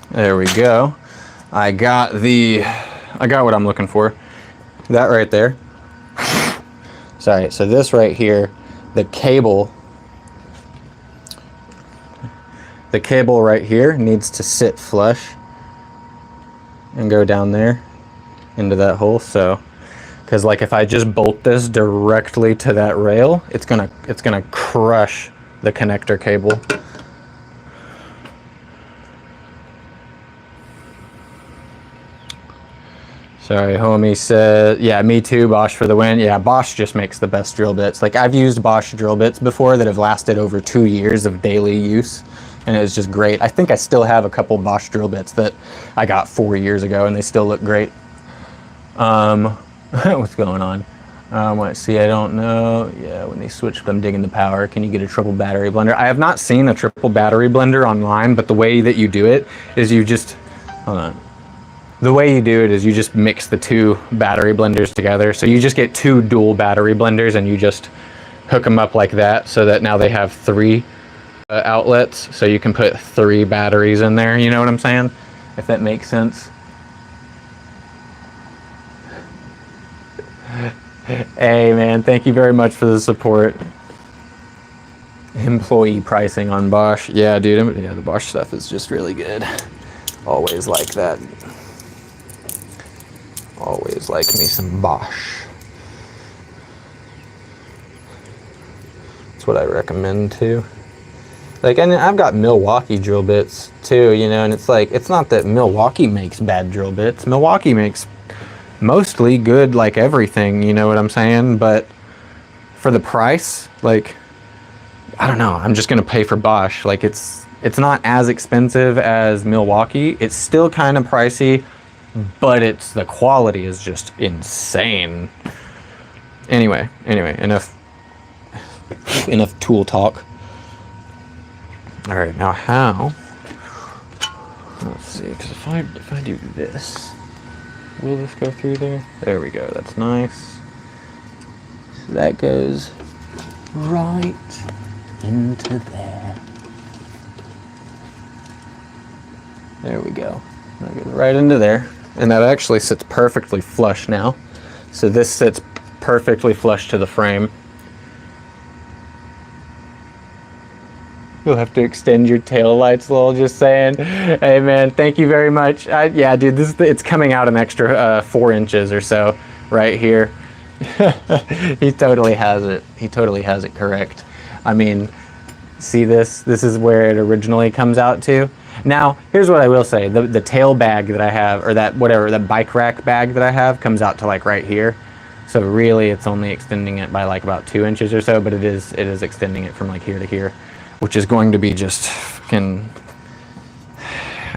There we go. I got what I'm looking for. That right there. Sorry, so this right here, the cable right here needs to sit flush and go down there into that hole. So, because like if I just bolt this directly to that rail, it's gonna crush the connector cable. Sorry, homie said, yeah, me too, Bosch for the win. Yeah, Bosch just makes the best drill bits. Like, I've used Bosch drill bits before that have lasted over 2 years of daily use, and it was just great. I think I still have a couple Bosch drill bits that I got 4 years ago, and they still look great. What's going on? Let's see, I don't know. Yeah, when they switch them digging the power, can you get a triple battery blender? I have not seen a triple battery blender online, but the way that you do it is you just, hold on. The way you do it is you just mix the 2 battery blenders together. So you just get 2 dual battery blenders and you just hook them up like that, so that now they have 3 outlets. So you can put 3 batteries in there, you know what I'm saying? If that makes sense. Hey man, thank you very much for the support. Employee pricing on Bosch. Yeah, dude, yeah, the Bosch stuff is just really good. Always like that. Always like me some Bosch. That's what I recommend too. Like, and I've got Milwaukee drill bits too, you know, and it's like, it's not that Milwaukee makes bad drill bits. Milwaukee makes mostly good, like everything, you know what I'm saying? But for the price, like, I don't know, I'm just gonna pay for Bosch. Like, it's not as expensive as Milwaukee. It's still kind of pricey, but the quality is just insane. Anyway, enough tool talk. All right, now how? Let's see, because if I do this, will this go through there? There we go. That's nice. So that goes right into there. There we go. That goes right into there. And that actually sits perfectly flush now. So this sits perfectly flush to the frame. You'll have to extend your tail lights, Lil, just saying. Hey man, thank you very much. Yeah, dude, it's coming out an extra 4 inches or so right here. He totally has it. He totally has it correct. I mean, See this? This is where it originally comes out to. Now, here's what I will say. The tail bag that I have, or that whatever, that bike rack bag that I have comes out to like right here. So really it's only extending it by like about 2 inches or so, but it is extending it from like here to here, which is going to be just fucking,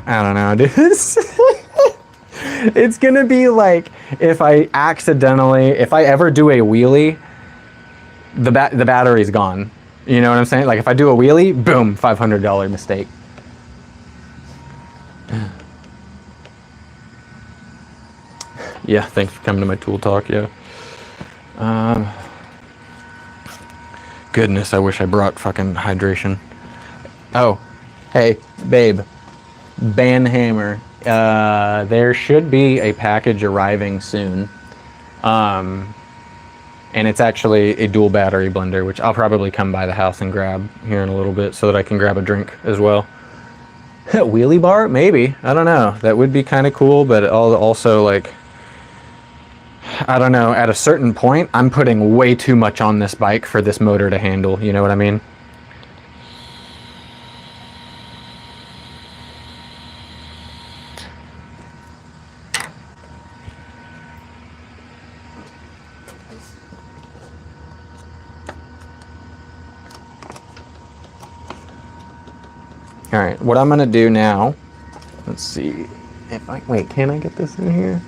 I don't know, dude. It's gonna be like if I ever do a wheelie, the battery's gone. You know what I'm saying? Like if I do a wheelie, boom, $500 mistake. Yeah, thanks for coming to my tool talk, yeah. Goodness, I wish I brought fucking hydration. Oh, hey, babe. Banhammer. There should be a package arriving soon. And it's actually a dual battery blender, which I'll probably come by the house and grab here in a little bit so that I can grab a drink as well. Wheelie bar? Maybe. I don't know. That would be kind of cool, but also like, I don't know, at a certain point, I'm putting way too much on this bike for this motor to handle, you know what I mean? All right, what I'm gonna do now, let's see if wait, can I get this in here?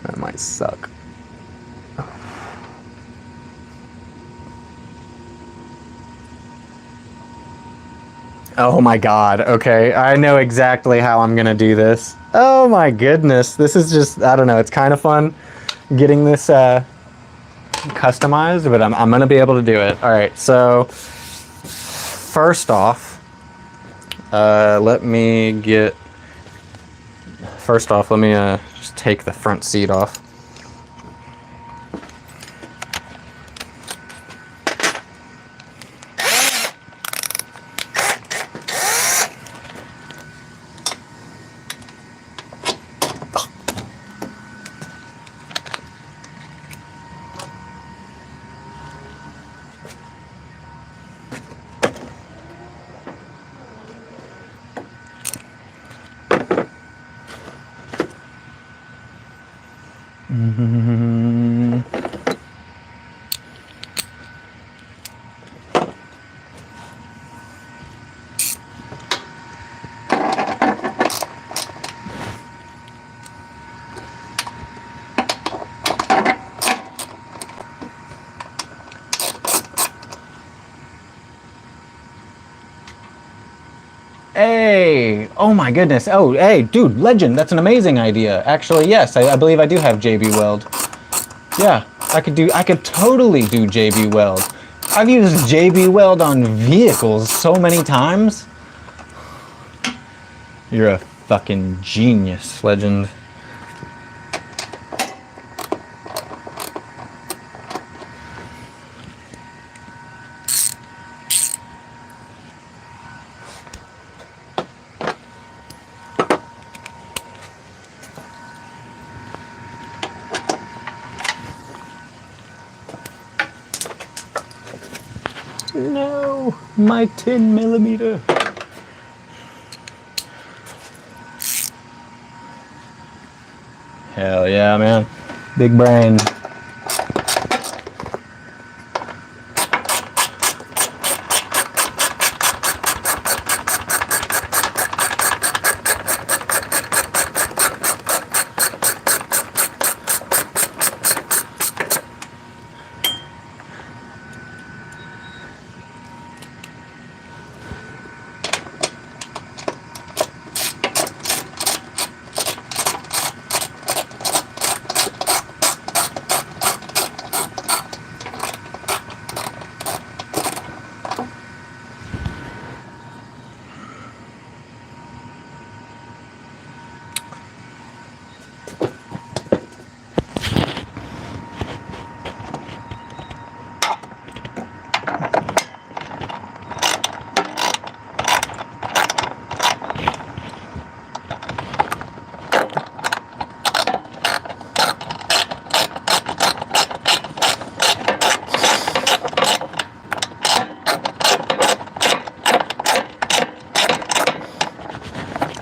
That might suck. Oh my God, okay, I know exactly how I'm gonna do this. Oh my goodness, this is just, I don't know, it's kind of fun getting this customized, but I'm gonna be able to do it. All right, so first off, let me just take the front seat off. Hey, oh my goodness. Oh, hey, dude, legend. That's an amazing idea. Actually, yes, I believe I do have JB Weld. Yeah, I could totally do JB Weld. I've used JB Weld on vehicles so many times. You're a fucking genius, legend. No, my 10mm. Hell yeah, man. Big brain.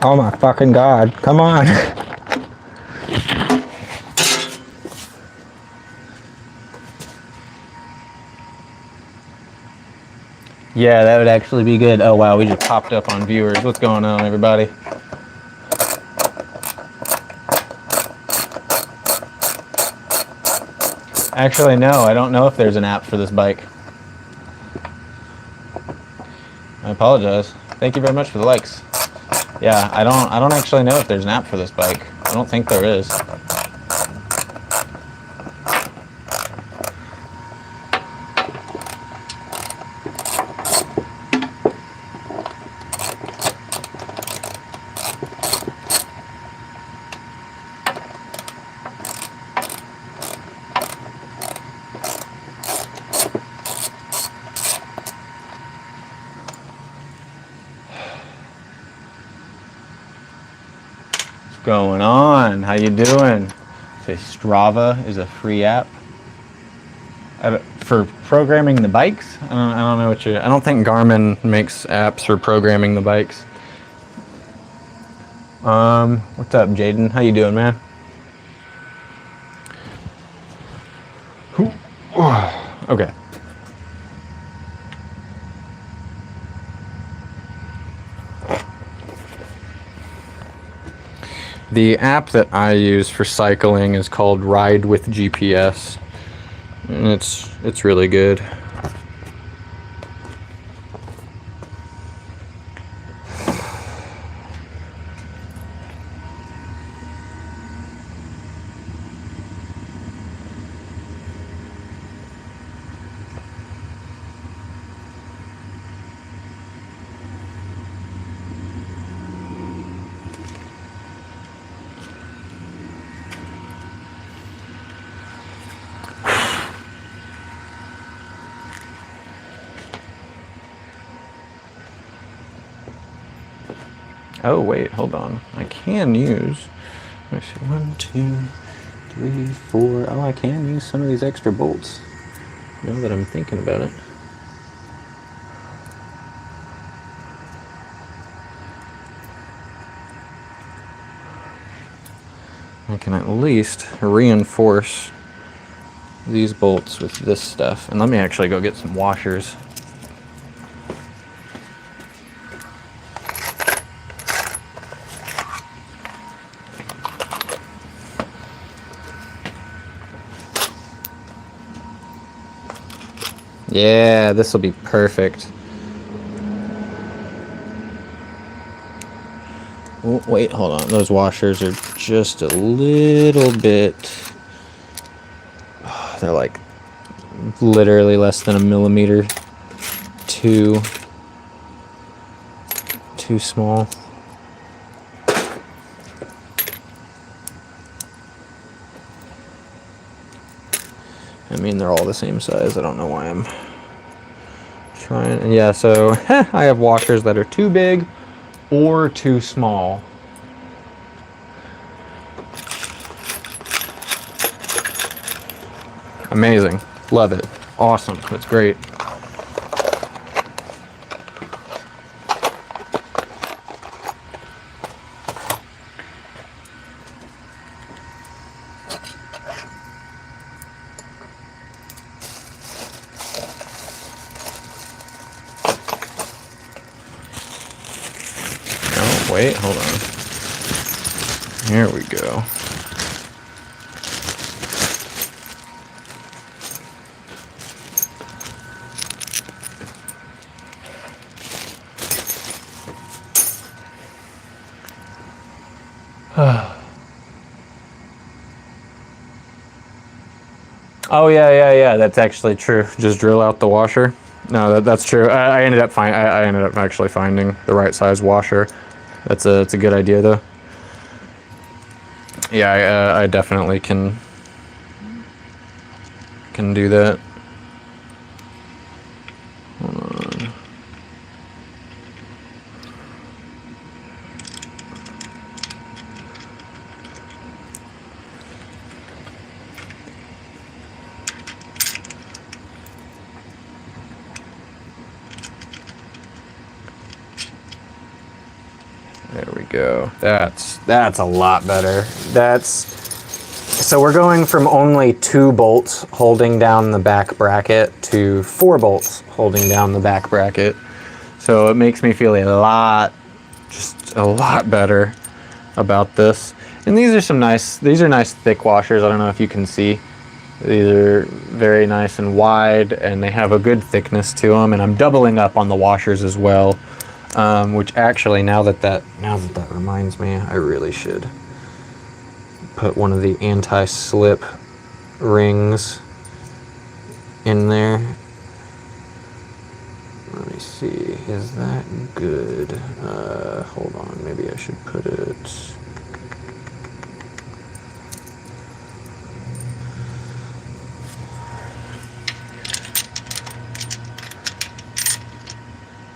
Oh my fucking God, come on. Yeah, that would actually be good. Oh wow, we just popped up on viewers. What's going on, everybody? Actually, no, I don't know if there's an app for this bike. I apologize. Thank you very much for the likes. Yeah, I don't actually know if there's an app for this bike. I don't think there is. What's going on? How you doing? Say Strava is a free app for programming the bikes. I don't know what you. I don't think Garmin makes apps for programming the bikes. What's up, Jaden? How you doing, man? Okay. The app that I use for cycling is called Ride with GPS, and it's really good. Oh wait, hold on. I can use. Let me see. 1, 2, 3, 4. Oh, I can use some of these extra bolts. Now that I'm thinking about it. I can at least reinforce these bolts with this stuff. And let me actually go get some washers. Yeah, this will be perfect. Oh, wait, hold on. Those washers are just a little bit... Oh, they're like literally less than a millimeter too small. I mean, they're all the same size. I don't know why I'm trying. Yeah, so I have washers that are too big or too small. Amazing. Love it. Awesome. That's great. Wait, hold on. Here we go. Oh yeah. That's actually true. Just drill out the washer. No, that's true. I ended up actually finding the right size washer. It's a good idea though. Yeah, I definitely can do that. Hold on. There we go. That's a lot better. So we're going from only 2 bolts holding down the back bracket to 4 bolts holding down the back bracket. So it makes me feel just a lot better about this. And these are nice thick washers. I don't know if you can see. These are very nice and wide, and they have a good thickness to them. And I'm doubling up on the washers as well, which actually, now that reminds me, I really should put one of the anti-slip rings in there. Let me see, is that good? Hold on, maybe I should put it...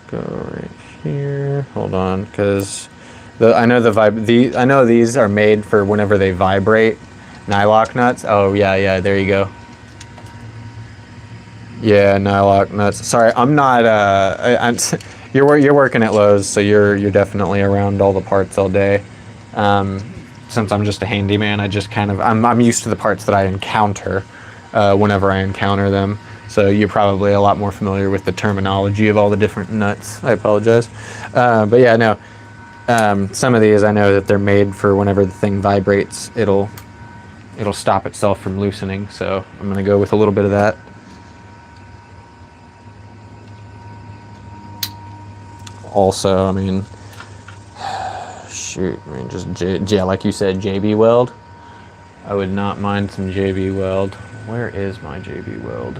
Go right here. Hold on, because I know these are made for whenever they vibrate. Nylock nuts. Oh yeah, there you go. Yeah, nylock nuts. Sorry, I'm not. You're working at Lowe's, so you're definitely around all the parts all day. Since I'm just a handyman, I'm used to the parts that I encounter whenever I encounter them. So you're probably a lot more familiar with the terminology of all the different nuts. I apologize. But yeah, no. Some of these I know that they're made for whenever the thing vibrates, it'll stop itself from loosening. So I'm gonna go with a little bit of that. Also, I mean, shoot, I mean, just like you said, JB Weld. I would not mind some JB Weld. Where is my JB Weld?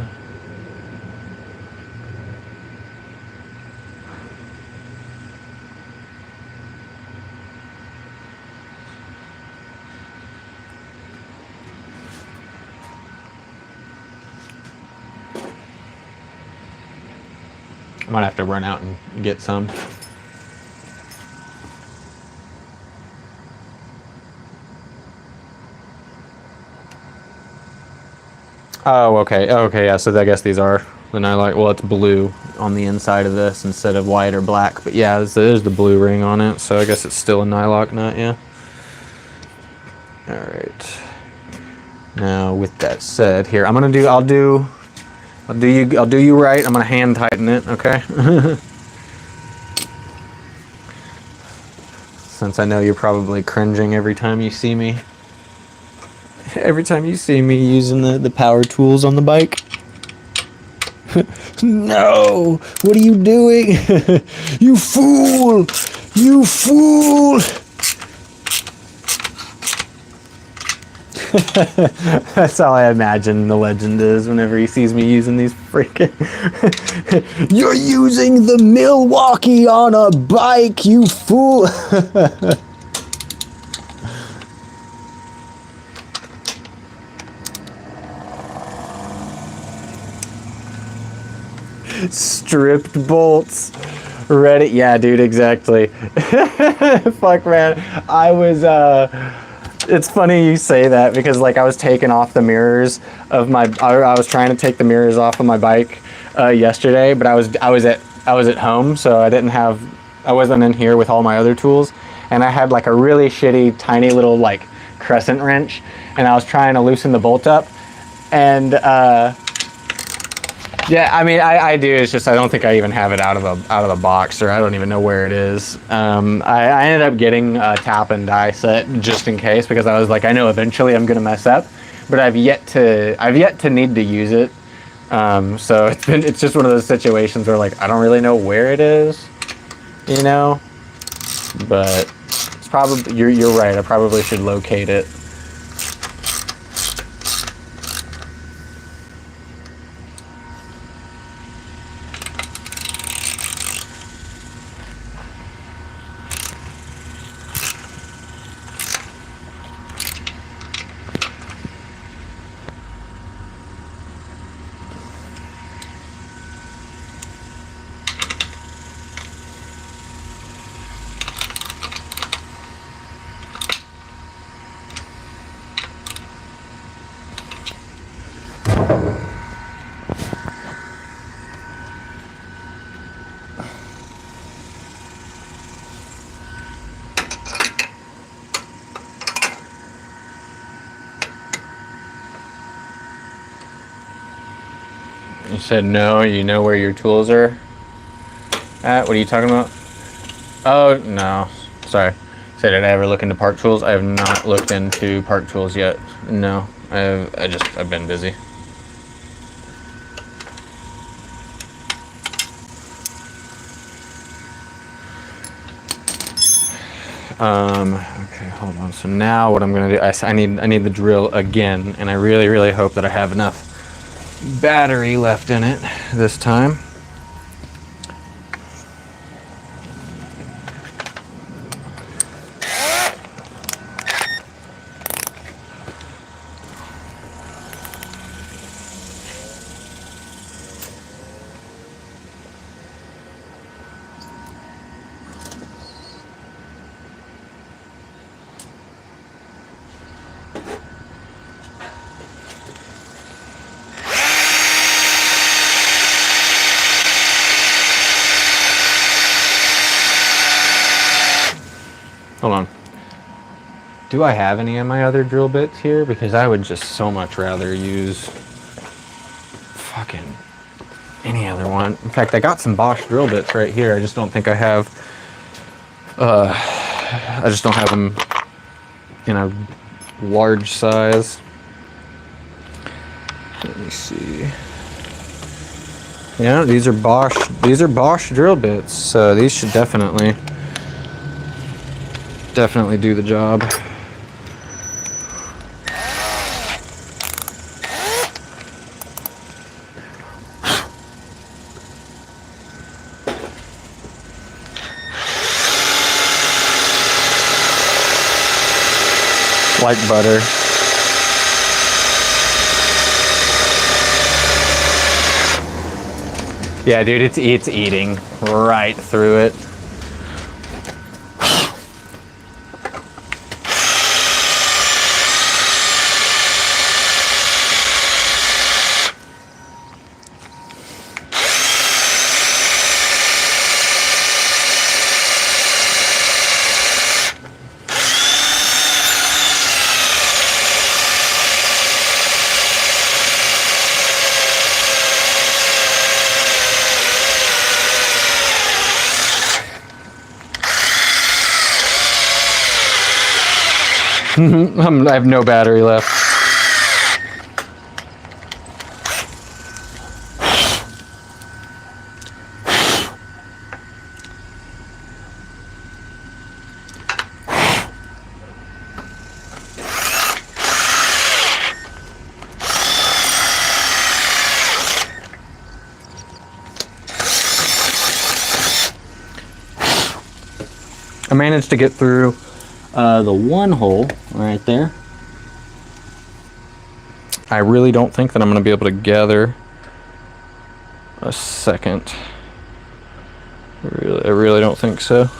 I might have to run out and get some. Oh, okay. Okay, yeah, so I guess these are the nylock. Well, it's blue on the inside of this instead of white or black. But yeah, there's the blue ring on it, so I guess it's still a nylock nut, yeah. All right. Now, with that said, here, I'll do you right. I'm gonna hand tighten it, okay? Since I know you're probably cringing every time you see me. Every time you see me using the power tools on the bike. No! What are you doing? You fool! You fool! That's how I imagine the legend is whenever he sees me using these freaking... You're using the Milwaukee on a bike, you fool! Stripped bolts. Ready? Yeah, dude, exactly. Fuck, man. I was, it's funny you say that because, like, I was taking off the mirrors of I was trying to take the mirrors off of my bike yesterday, but I was at home, so I wasn't in here with all my other tools, and I had, like, a really shitty, tiny little, like, crescent wrench, and I was trying to loosen the bolt up, and, yeah, I mean, I do. It's just I don't think I even have it out of the box, or I don't even know where it is. I ended up getting a tap and die set just in case, because I was like, I know eventually I'm gonna mess up, but I've yet to need to use it. So it's just one of those situations where, like, I don't really know where it is, you know. But it's probably you're right. I probably should locate it. You said no, you know where your tools are at? What are you talking about? Oh, no. Sorry. Say, did I ever look into park tools? I have not looked into park tools yet. No. I've been busy. Okay, hold on. So now what I'm gonna do, I need the drill again, and I really, really hope that I have enough battery left in it this time. Hold on. Do I have any of my other drill bits here? Because I would just so much rather use fucking any other one. In fact, I got some Bosch drill bits right here. I just don't think I have, I just don't have them in a large size. Let me see. Yeah, these are Bosch drill bits, so these should definitely do the job. Like butter. Yeah, dude, it's eating right through it. I have no battery left. I managed to get through the one hole right there. I really don't think that I'm going to be able to gather a second. I really don't think so.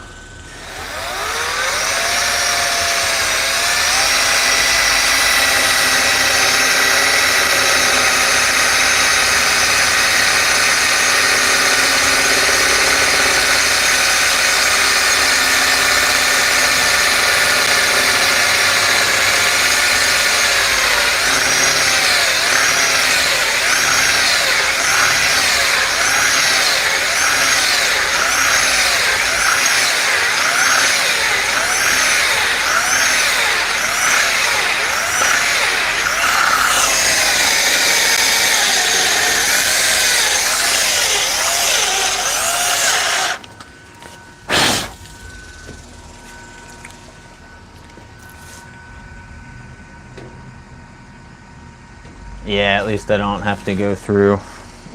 Yeah, at least I don't have to go through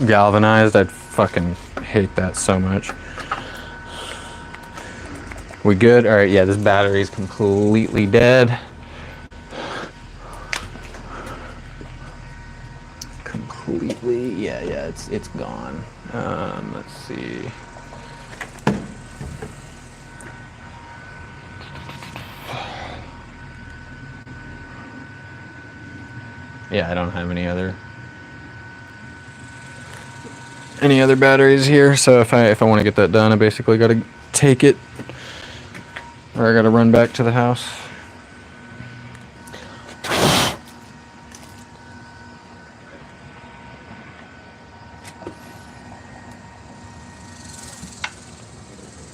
galvanized. I'd fucking hate that so much. We good? All right, yeah, this battery's completely dead. Completely, yeah, it's gone. Let's see. Yeah, I don't have any other batteries here, so if I want to get that done, I basically got to take it, or I got to run back to the house.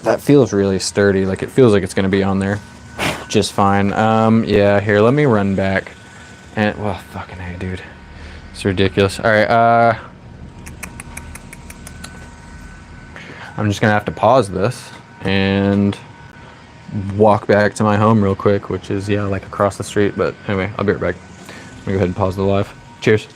That feels really sturdy. Like it feels like it's gonna be on there just fine. Yeah, here, let me run back. And, well, fucking hey, dude. It's ridiculous. All right, I'm just gonna have to pause this and walk back to my home real quick, which is, yeah, like across the street. But anyway, I'll be right back. Let me go ahead and pause the live. Cheers.